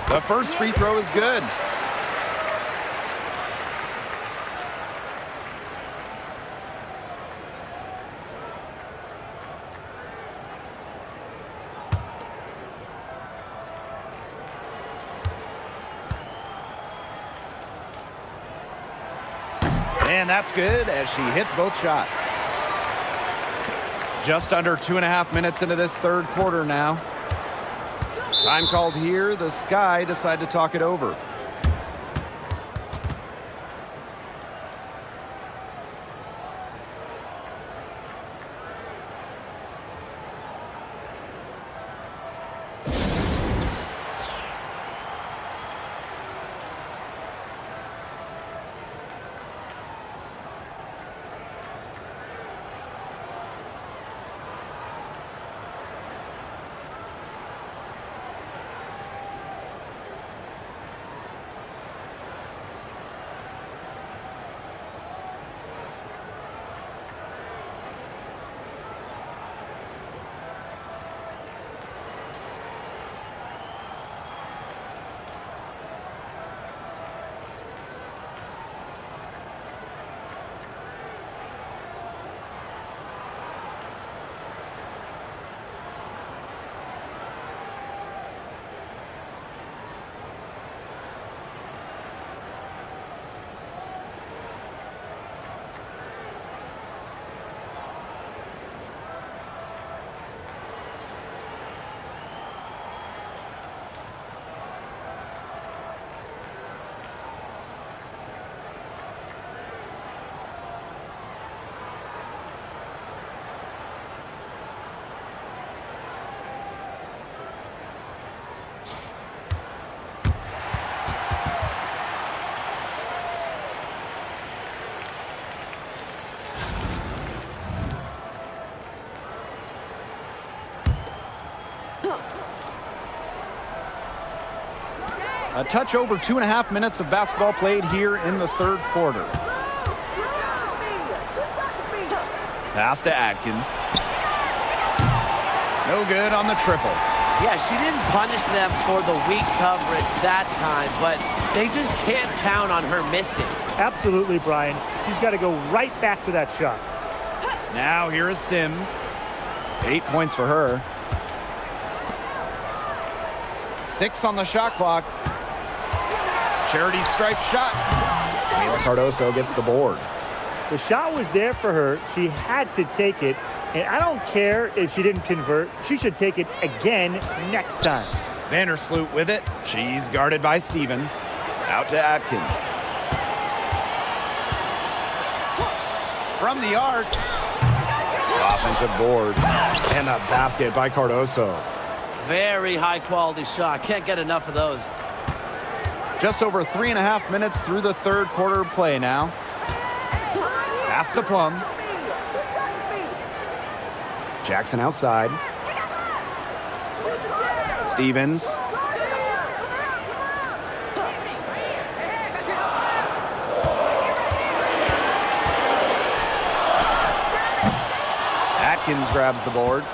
The first free throw is good. And that's good as she hits both shots. Just under 2.5 minutes into this third quarter now. Time called here. The Sky decide to talk it over. A touch over 2.5 minutes of basketball played here in the third quarter. Pass to Atkins. No good on the triple. Yeah, she didn't punish them for the weak coverage that time, but they just can't count on her missing. Absolutely, Brian. She's got to go right back to that shot. Now here is Sims. 8 points for her. 6 on the shot clock. Charity stripe shot. Cardoso gets the board. The shot was there for her. She had to take it. And I don't care if she didn't convert. She should take it again next time. Vandersloot with it. She's guarded by Stevens. Out to Atkins. From the arc. Offensive board. And a basket by Cardoso. Very high quality shot. Can't get enough of those. Just over 3.5 minutes through the third quarter of play now. Pass to Plum. Jackson outside. Stevens. Atkins grabs the board.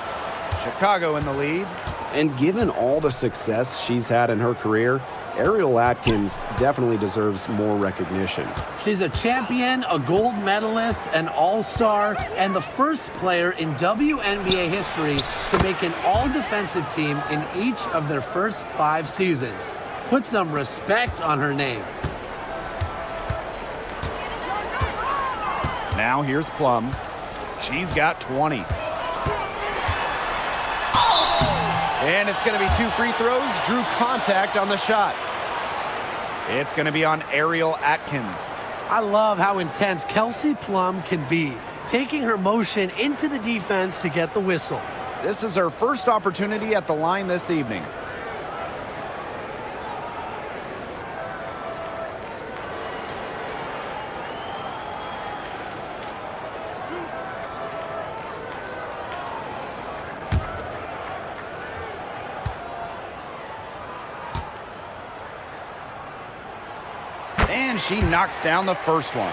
Chicago in the lead. And given all the success she's had in her career, Ariel Atkins definitely deserves more recognition. She's a champion, a gold medalist, an all-star, and the first player in WNBA history to make an all-defensive team in each of their first 5 seasons. Put some respect on her name. Now here's Plum. She's got 20. And it's going to be 2 free throws. Drew contact on the shot. It's going to be on Ariel Atkins. I love how intense Kelsey Plum can be, taking her motion into the defense to get the whistle. This is her first opportunity at the line this evening. And she knocks down the first one.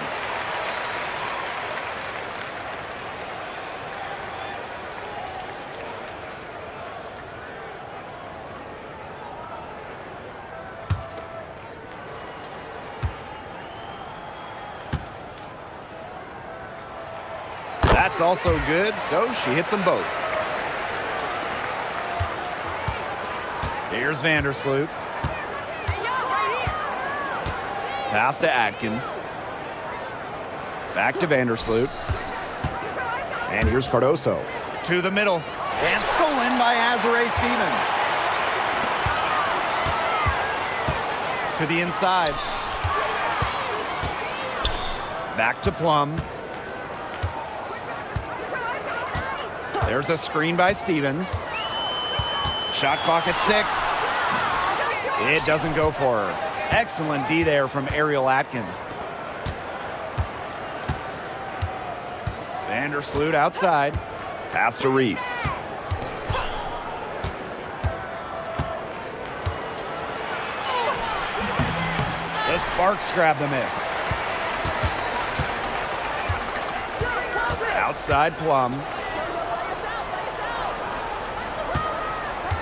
That's also good, so she hits them both. Here's Vandersloot. Pass to Atkins. Back to Vandersloot. And here's Cardoso. To the middle. And stolen by Azare Stevens. To the inside. Back to Plum. There's a screen by Stevens. Shot clock at 6. It doesn't go for her. Excellent D there from Ariel Atkins. Vandersloot outside. Pass to Reese. The Sparks grab the miss. Outside Plum.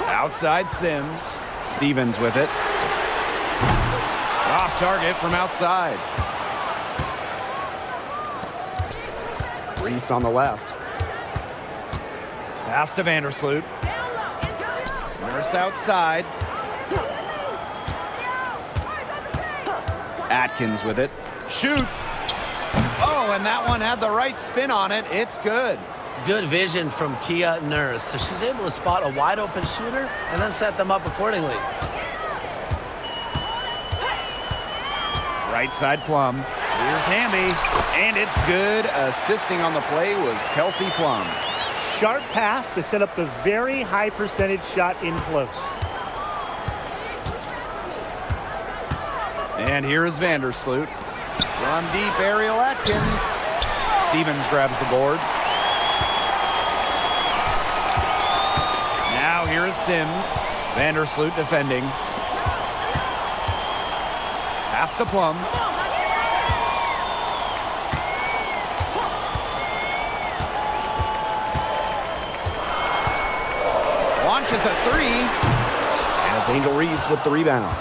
Outside Sims. Stevens with it. Off target from outside. Reese on the left. Pass to Vandersloot. Nurse outside. Atkins with it. Shoots. Oh, and that one had the right spin on it. It's good. Good vision from Kia Nurse. So she's able to spot a wide open shooter and then set them up accordingly. Right side Plum. Here's Hamby. And it's good. Assisting on the play was Kelsey Plum. Sharp pass to set up the very high percentage shot in close. And here is Vandersloot. From deep, Ariel Atkins. Stevens grabs the board. Now here is Sims. Vandersloot defending. Pass to Plum. Launches a three. And it's Angel Reese with the rebound.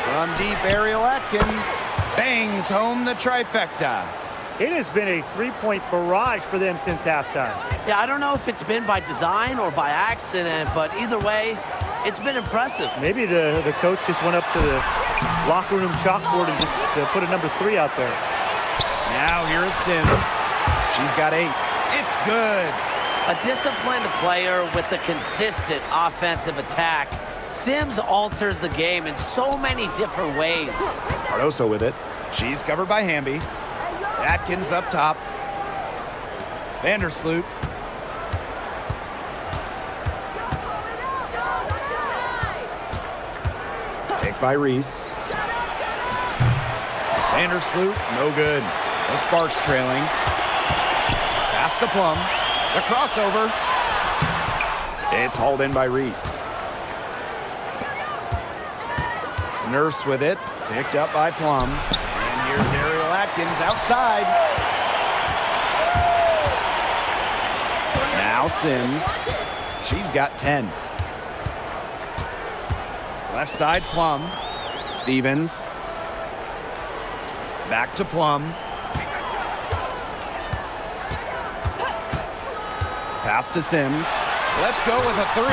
From deep, Ariel Atkins bangs home the trifecta. It has been a three-point barrage for them since halftime. Yeah, I don't know if it's been by design or by accident, but either way, it's been impressive. Maybe the coach just went up to the locker room chalkboard and just put a number 3 out there. Now here is Sims. She's got 8. It's good. A disciplined player with a consistent offensive attack. Sims alters the game in so many different ways. Cardoso with it. She's covered by Hamby. Atkins up top. Vandersloot. Picked by Reese. Vandersloot, no good. The Sparks trailing. Pass to Plum. The crossover. It's hauled in by Reese. Nurse with it. Picked up by Plum. And here's Ariel Atkins outside. Now Sims. She's got 10. Left side, Plum. Stevens. Back to Plum. Pass to Sims. Let's go with a 3.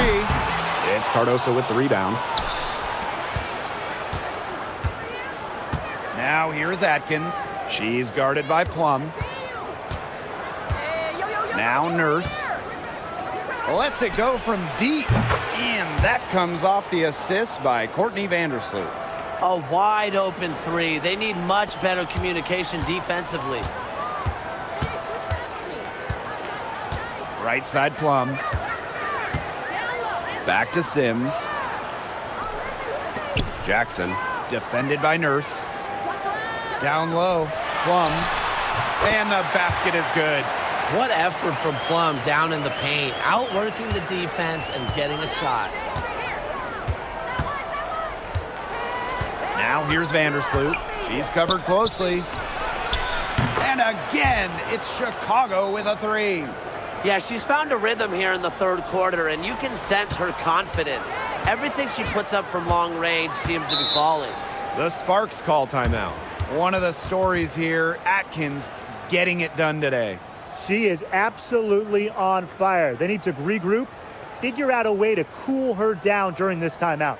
It's Cardoso with the rebound. Now here is Atkins. She's guarded by Plum. Now Nurse. Lets it go from deep. And that comes off the assist by Courtney Vandersloot. A wide open 3. They need much better communication defensively. Right side Plum. Back to Sims. Jackson defended by Nurse. Down low, Plum. And the basket is good. What effort from Plum down in the paint, outworking the defense and getting a shot. Now here's Vandersloot. She's covered closely. And again, it's Chicago with a 3. Yeah, she's found a rhythm here in the third quarter, and you can sense her confidence. Everything she puts up from long range seems to be falling. The Sparks call timeout. One of the stories here, Atkins getting it done today. She is absolutely on fire. They need to regroup, figure out a way to cool her down during this timeout.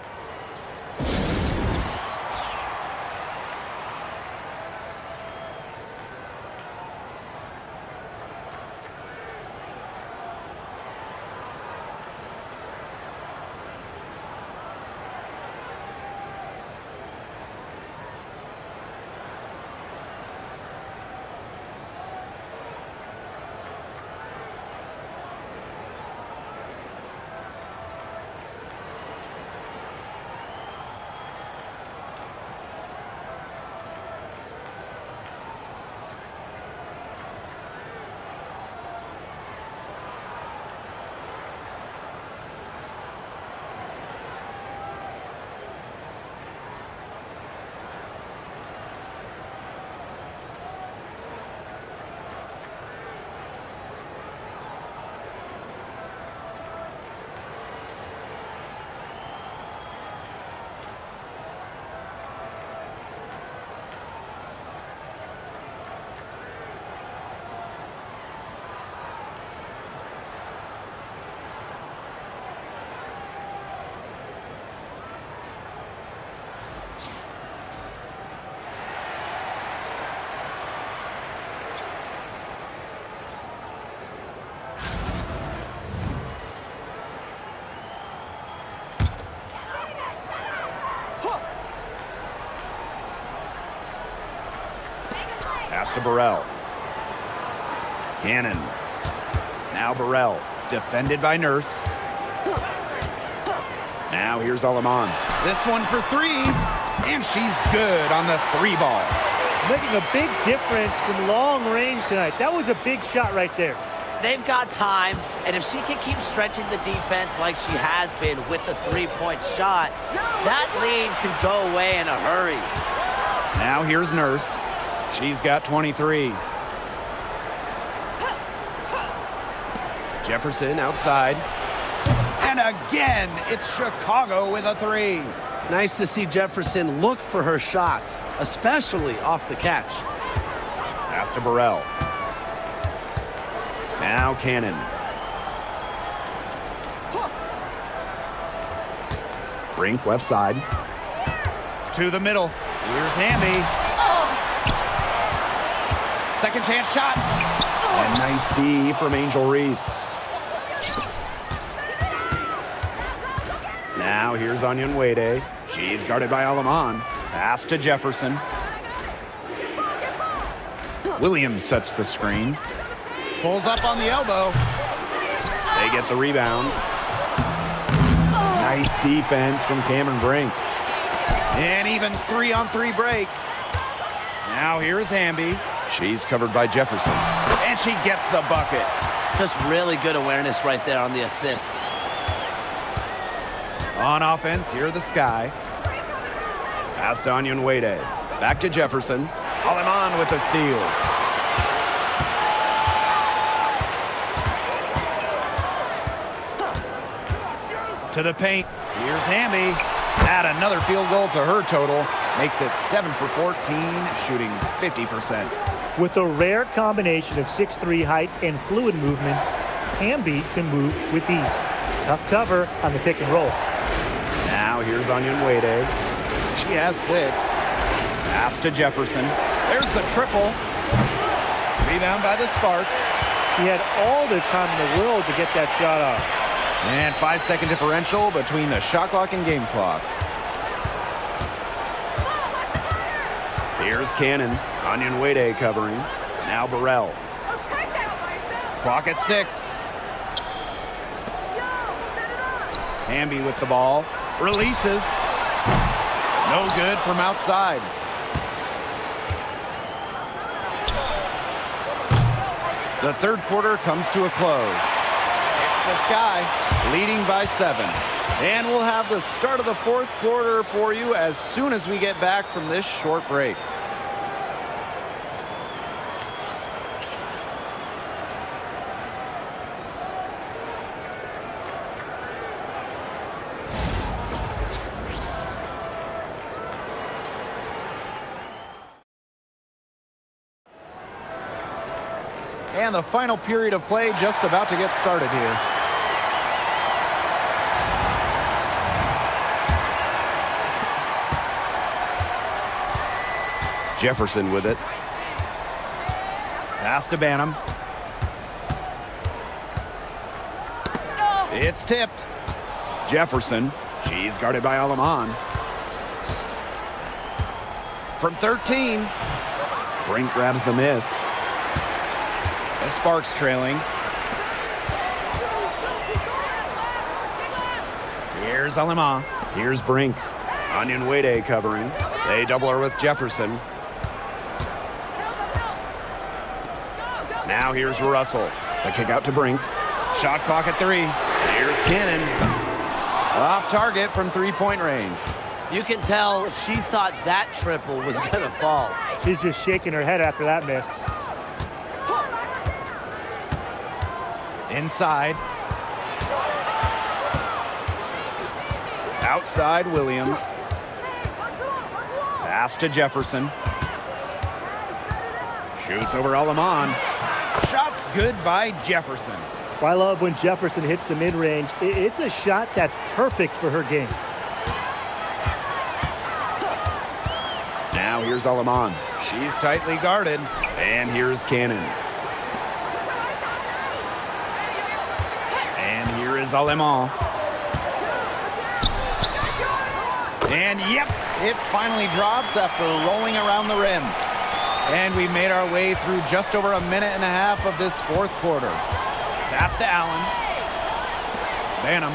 Pass to Burrell. Cannon. Now Burrell. Defended by Nurse. Now here's Alaman. This one for 3. And she's good on the 3 ball. Making a big difference from long range tonight. That was a big shot right there. they've got time, and if she can keep stretching the defense like she has been with the three-point shot, that lead could go away in a hurry. Now here's Nurse. She's got 23. Jefferson outside. And again, it's Chicago with a three. Nice to see Jefferson look for her shot, especially off the catch. Pass to Burrell. Now Cannon. Brink left side. To the middle. Here's Hamby. Second chance shot. And nice D from Angel Reese. Now here's Onion Wade. She's guarded by Alaman. Pass to Jefferson. Williams sets the screen. Pulls up on the elbow. They get the rebound. Nice defense from Cameron Brink. And even 3-on-3 break. Now here's Hamby. She's covered by Jefferson. And she gets the bucket. Just really good awareness right there on the assist. On offense, here the Sky. Pass to Onion Wade. Back to Jefferson. Alaman with the steal. To the paint. Here's Hamby. Add another field goal to her total. Makes it 7 for 14, shooting 50%. With a rare combination of 6'3" height and fluid movements, Hamby can move with ease. Tough cover on the pick and roll. Now here's Onion Wade. She has 6. Pass to Jefferson. There's the triple. Rebound by the Sparks. She had all the time in the world to get that shot off. And 5-second differential between the shot clock and game clock. Here's Cannon. Onion Wade covering. Now Burrell. Clock at 6. Hamby with the ball. Releases. No good from outside. The third quarter comes to a close. It's the Sky leading by 7. And we'll have the start of the fourth quarter for you as soon as we get back from this short break. And the final period of play just about to get started here. Jefferson with it. Pass to Banham. It's tipped. Jefferson. She's guarded by Alaman. From 13. Brink grabs the miss. The Sparks trailing. Here's Alaman. Here's Brink. Onion Wade covering. They double her with Jefferson. Now here's Russell. The kick out to Brink. Shot clock at 3. Here's Cannon. Off target from 3-point range. You can tell she thought that triple was going to fall. She's just shaking her head after that miss. Inside. Outside Williams. Pass to Jefferson. Shoots over Alaman. Shot's good by Jefferson. Well, I love when Jefferson hits the mid-range. It's a shot that's perfect for her game. Now here's Alaman. She's tightly guarded. And here's Cannon. And here is Alaman. And yep, it finally drops after rolling around the rim. And we made our way through just over a minute and a half of this fourth quarter. Pass to Allen. Banham.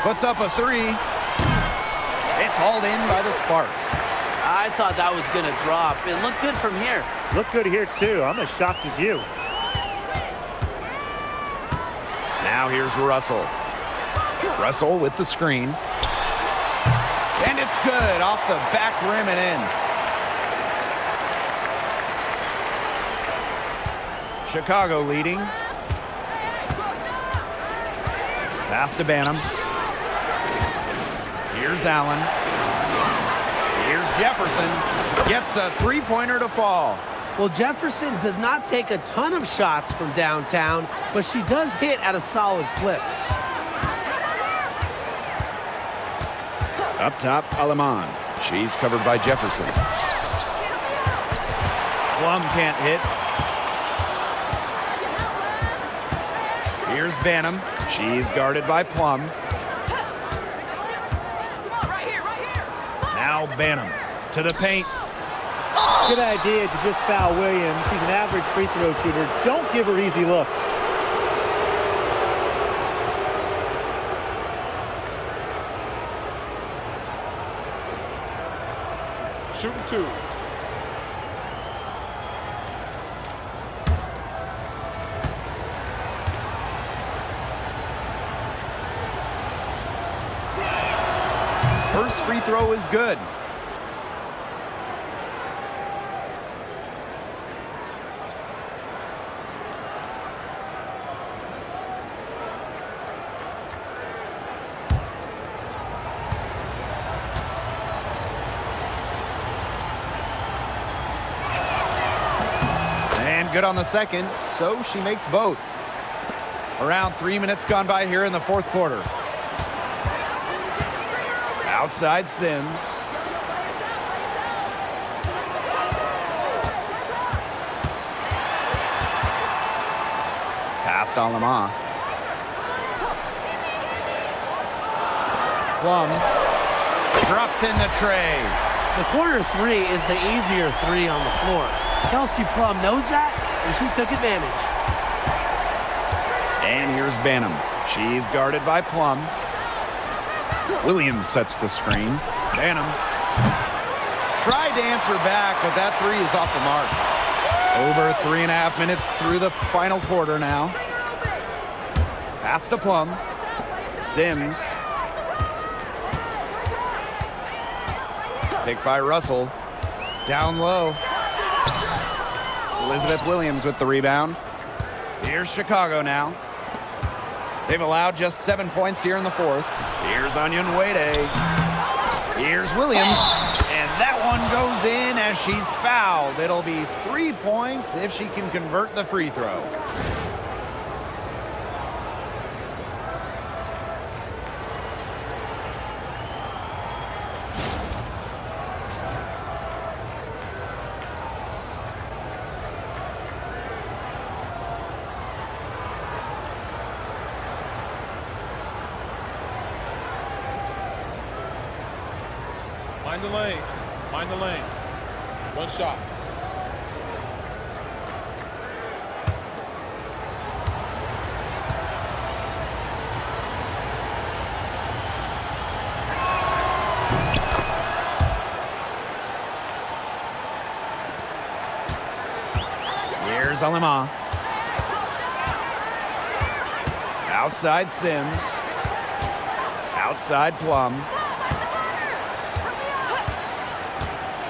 Puts up a 3. It's hauled in by the Sparks. I thought that was going to drop. It looked good from here. Look good here, too. I'm as shocked as you. Now here's Russell. Russell with the screen. And it's good off the back rim and in. Chicago leading. Pass to Banham. Here's Allen. Here's Jefferson. Gets a three-pointer to fall. Well, Jefferson does not take a ton of shots from downtown, but she does hit at a solid clip. Up top, Aleman. She's covered by Jefferson. Plum can't hit. Here's Banham. She's guarded by Plum. Now Banham to the paint. Good idea to just foul Williams. She's an average free throw shooter. Don't give her easy looks. Shooting 2. First free throw is good. Good on the second, so she makes both. Around 3 minutes gone by here in the fourth quarter. Outside Sims. Past Alama. Plum drops in the tray. The corner three is the easier three on the floor. Kelsey Plum knows that, and she took advantage. And here's Banham. She's guarded by Plum. Williams sets the screen. Banham tried to answer back, but that three is off the mark. Over 3.5 minutes through the final quarter now. Pass to Plum. Sims. Picked by Russell. Down low. Elizabeth Williams with the rebound. Here's Chicago now. They've allowed just 7 points here in the fourth. Here's Onion Wade. Here's Williams. And that one goes in as she's fouled. It'll be 3 points if she can convert the free throw. Mind the lanes. Mind the lanes. One shot. Here's Alima. Outside Sims. Outside Plum.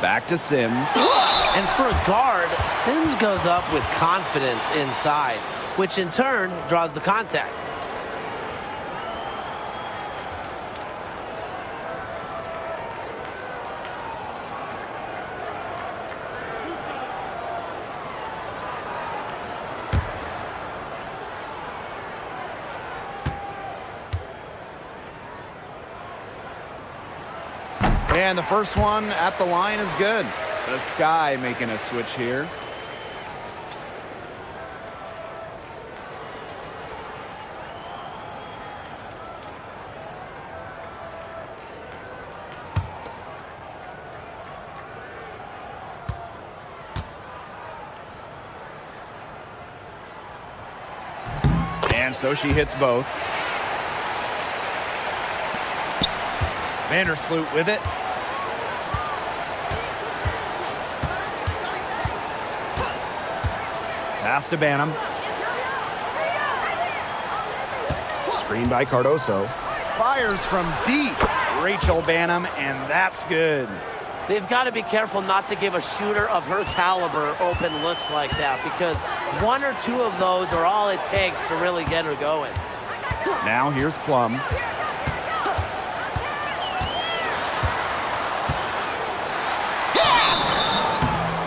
Back to Sims. And for a guard, Sims goes up with confidence inside, which in turn draws the contact. And the first one at the line is good. The Sky making a switch here. And so she hits both. Vandersloot with it. Pass to Banham. Screen by Cardoso. Fires from deep. Rachel Banham, and that's good. They've got to be careful not to give a shooter of her caliber open looks like that, because one or two of those are all it takes to really get her going. Now here's Plum.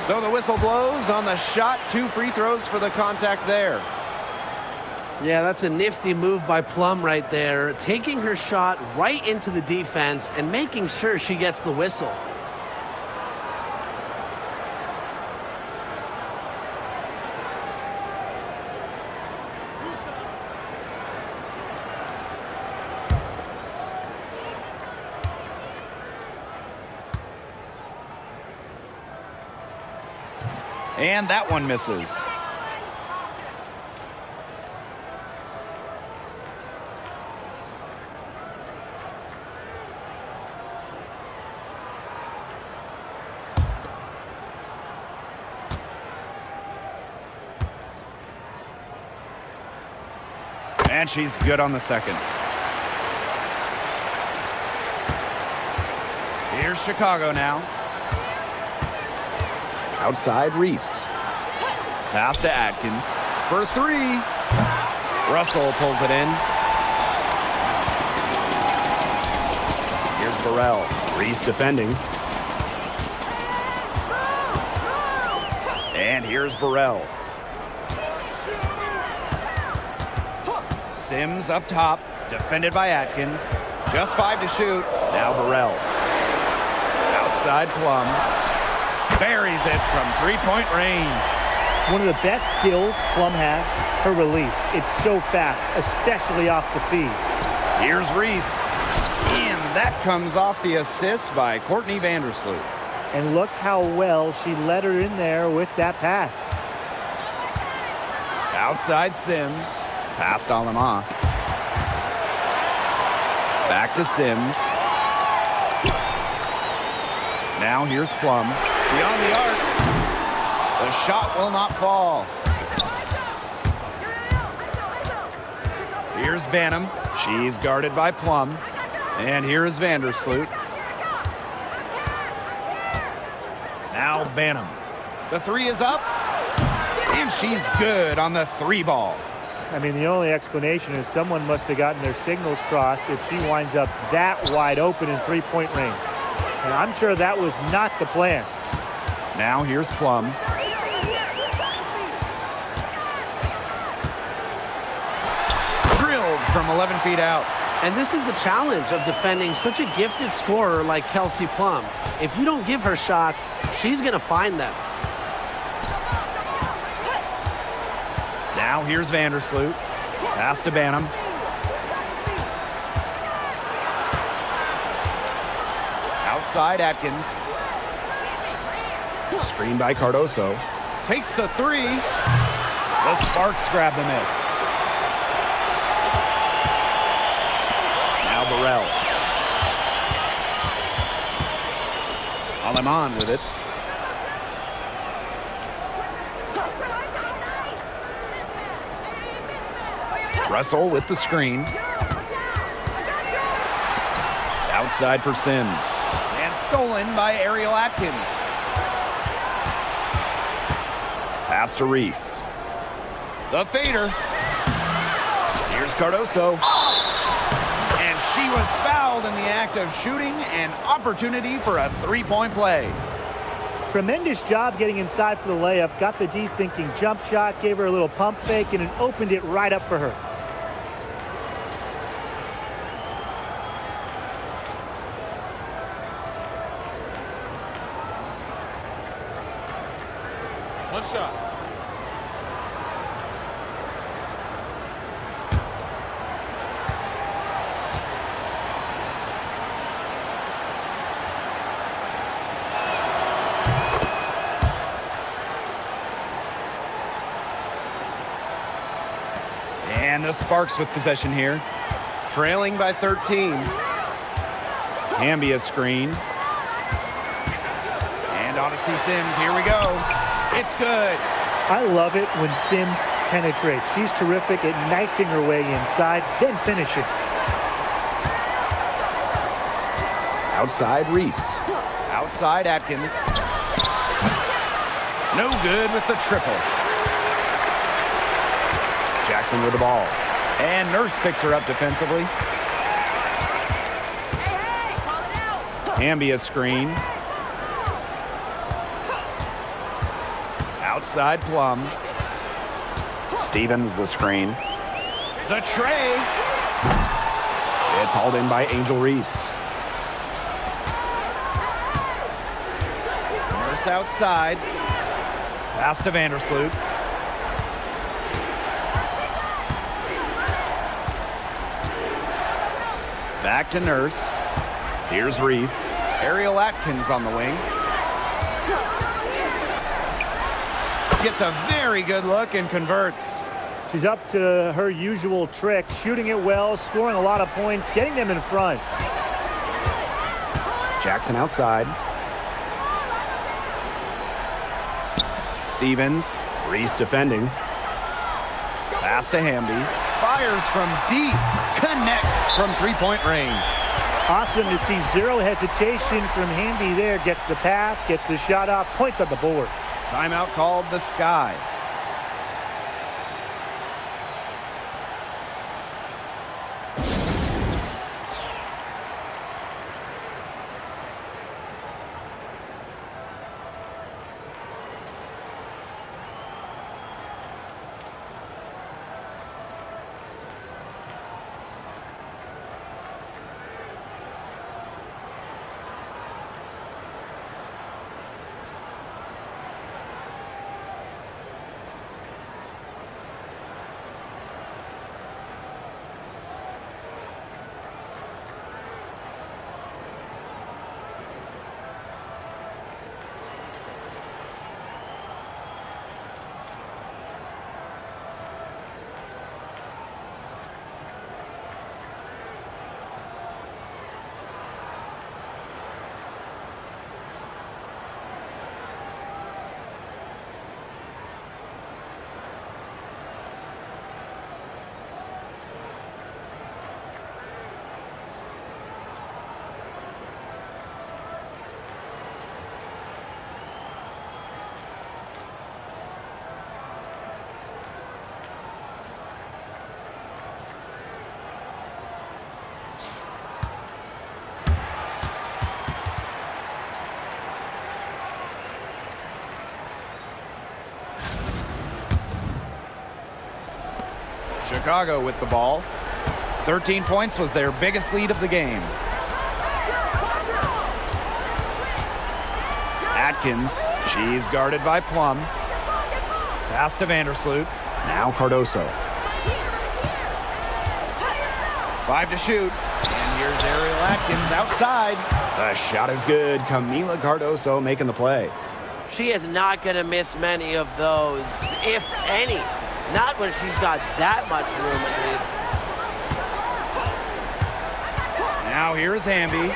So the whistle blows on the shot. 2 free throws for the contact there. Yeah, that's a nifty move by Plum right there, taking her shot right into the defense and making sure she gets the whistle. And that one misses. And she's good on the second. Here's Chicago now. Outside Reese. Pass to Atkins for 3. Russell pulls it in. Here's Burrell. Reese defending. And here's Burrell. Sims up top, defended by Atkins. Just 5 to shoot. Now Burrell. Outside Plum. Buries it from 3-point range. One of the best skills Plum has, her release. It's so fast, especially off the feed. Here's Reese. And that comes off the assist by Courtney Vandersloot. And look how well she let her in there with that pass. Outside Sims. Past Alama. Back to Sims. Now here's Plum. Beyond the arc. The shot will not fall. Here's Banham. She's guarded by Plum. And here is Vandersloot. Now Banham. The 3 is up. And she's good on the 3 ball. I mean, the only explanation is someone must have gotten their signals crossed if she winds up that wide open in 3-point range. And I'm sure that was not the plan. Now here's Plum. Drilled from 11 feet out. And this is the challenge of defending such a gifted scorer like Kelsey Plum. If you don't give her shots, she's going to find them. Now here's Vandersloot. Pass to Banham. Outside Atkins. Screen by Cardoso. Takes the 3. The Sparks grab the miss. Now Burrell. Aleman with it. Russell with the screen. Outside for Sims. And stolen by Ariel Atkins. Pass to Reese. The fader. Here's Cardoso. And she was fouled in the act of shooting. An opportunity for a 3-point play. Tremendous job getting inside for the layup. Got the D thinking jump shot, gave her a little pump fake, and it opened it right up for her. One shot. And the Sparks with possession here. Trailing by 13. Hamby a screen. And Odyssey Sims, here we go. It's good. I love it when Sims penetrates. She's terrific at knifing her way inside, then finishing. Outside Reese. Outside Atkins. No good with the triple. Jackson with the ball. And Nurse picks her up defensively. Hey, call it out. Hamby a screen. Outside Plum. Stevens the screen. The tray. It's hauled in by Angel Reese. Nurse outside. Pass to Vandersloot. Back to Nurse. Here's Reese. Ariel Atkins on the wing. Gets a very good look and converts. She's up to her usual trick, shooting it well, scoring a lot of points, getting them in front. Jackson outside. Stevens. Reese defending. Pass to Hamby. Fires from deep. Connects from three-point range. Awesome to see zero hesitation from Hamby there. Gets the pass, gets the shot off, points on the board. Timeout called the Sky. Chicago with the ball. 13 points was their biggest lead of the game. Atkins, she's guarded by Plum. Pass to Vandersloot. Now Cardoso. 5 to shoot. And here's Ariel Atkins outside. The shot is good. Camila Cardoso making the play. She is not going to miss many of those, if any. Not when she's got that much room, at least. Now here's Hamby.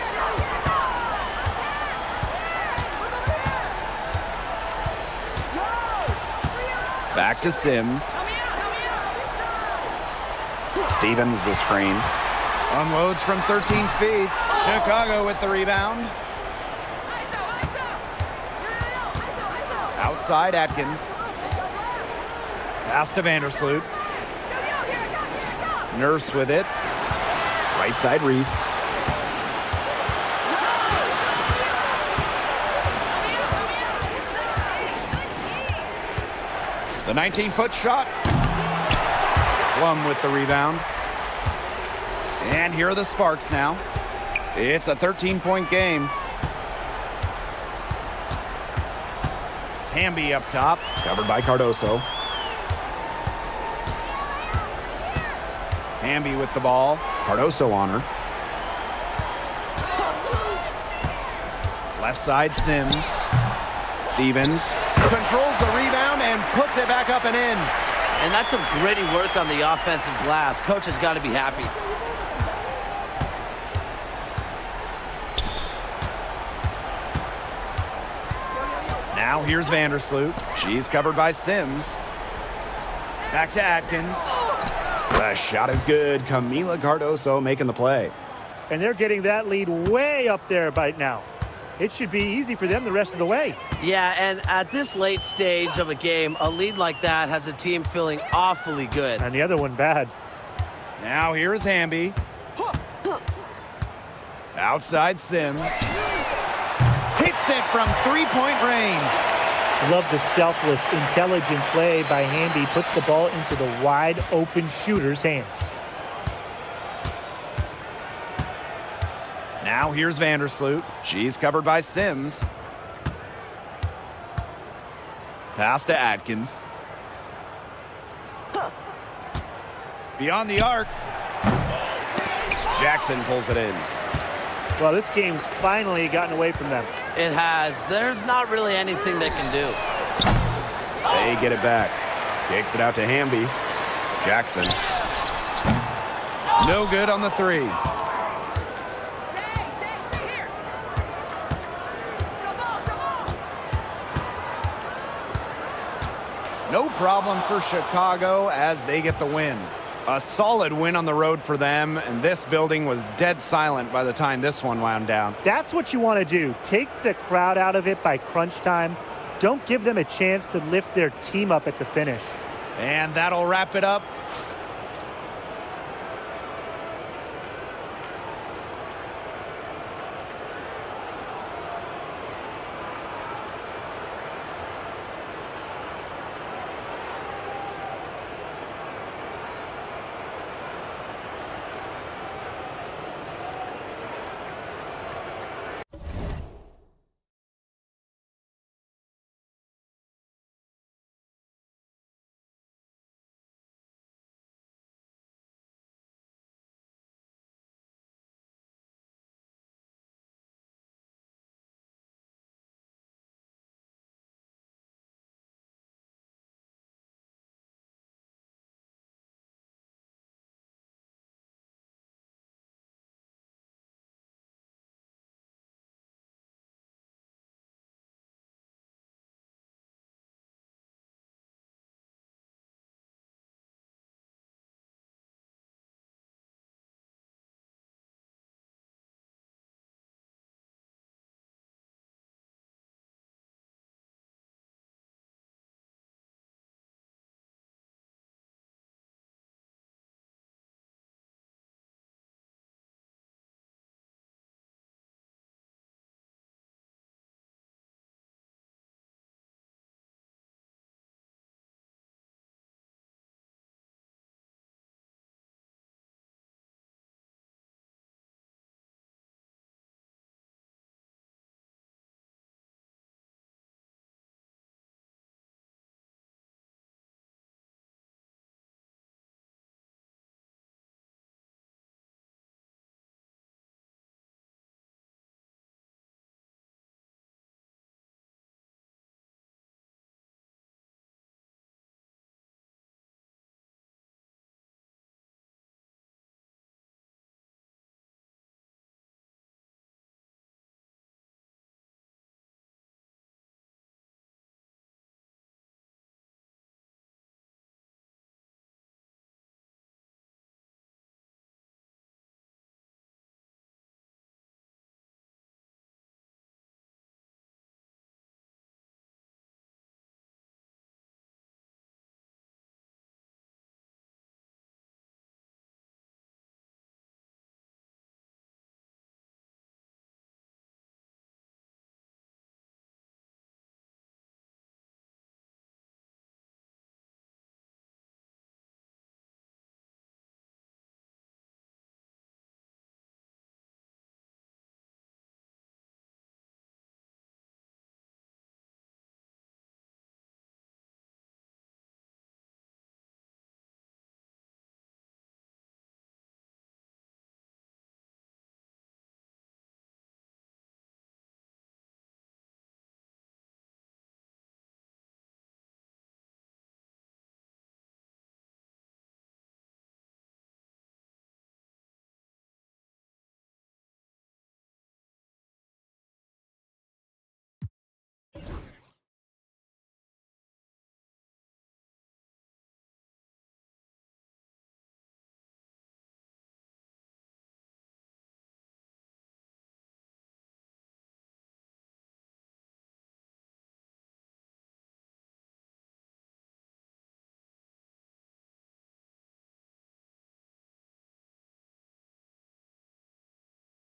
Back to Sims. Stevens the screen. Unloads from 13 feet. Chicago with the rebound. Outside Atkins. Pass to Vandersloot. Nurse with it. Right side Reese. The 19-foot shot. Plum with the rebound. And here are the Sparks now. It's a 13-point game. Hamby up top. Covered by Cardoso. Hamby with the ball. Cardoso on her. Left side Sims. Stevens controls the rebound and puts it back up and in. And that's some gritty work on the offensive glass. Coach has got to be happy. Now here's Vandersloot. She's covered by Sims. Back to Atkins. The shot is good. Camila Cardoso making the play. And they're getting that lead way up there right now. It should be easy for them the rest of the way. Yeah, and at this late stage of a game, a lead like that has a team feeling awfully good. And the other one bad. Now here's Hamby. Outside Sims. Hits it from three-point range. Love the selfless, intelligent play by Hamby. Puts the ball into the wide-open shooter's hands. Now here's Vandersloot. She's covered by Sims. Pass to Atkins. Beyond the arc. Jackson pulls it in. Well, this game's finally gotten away from them. It has. There's not really anything they can do. They get it back. Kicks it out to Hamby. Jackson. No good on the three. Stay here. Show ball. No problem for Chicago as they get the win. A solid win on the road for them, and this building was dead silent by the time this one wound down. That's what you want to do. Take the crowd out of it by crunch time. Don't give them a chance to lift their team up at the finish. And that'll wrap it up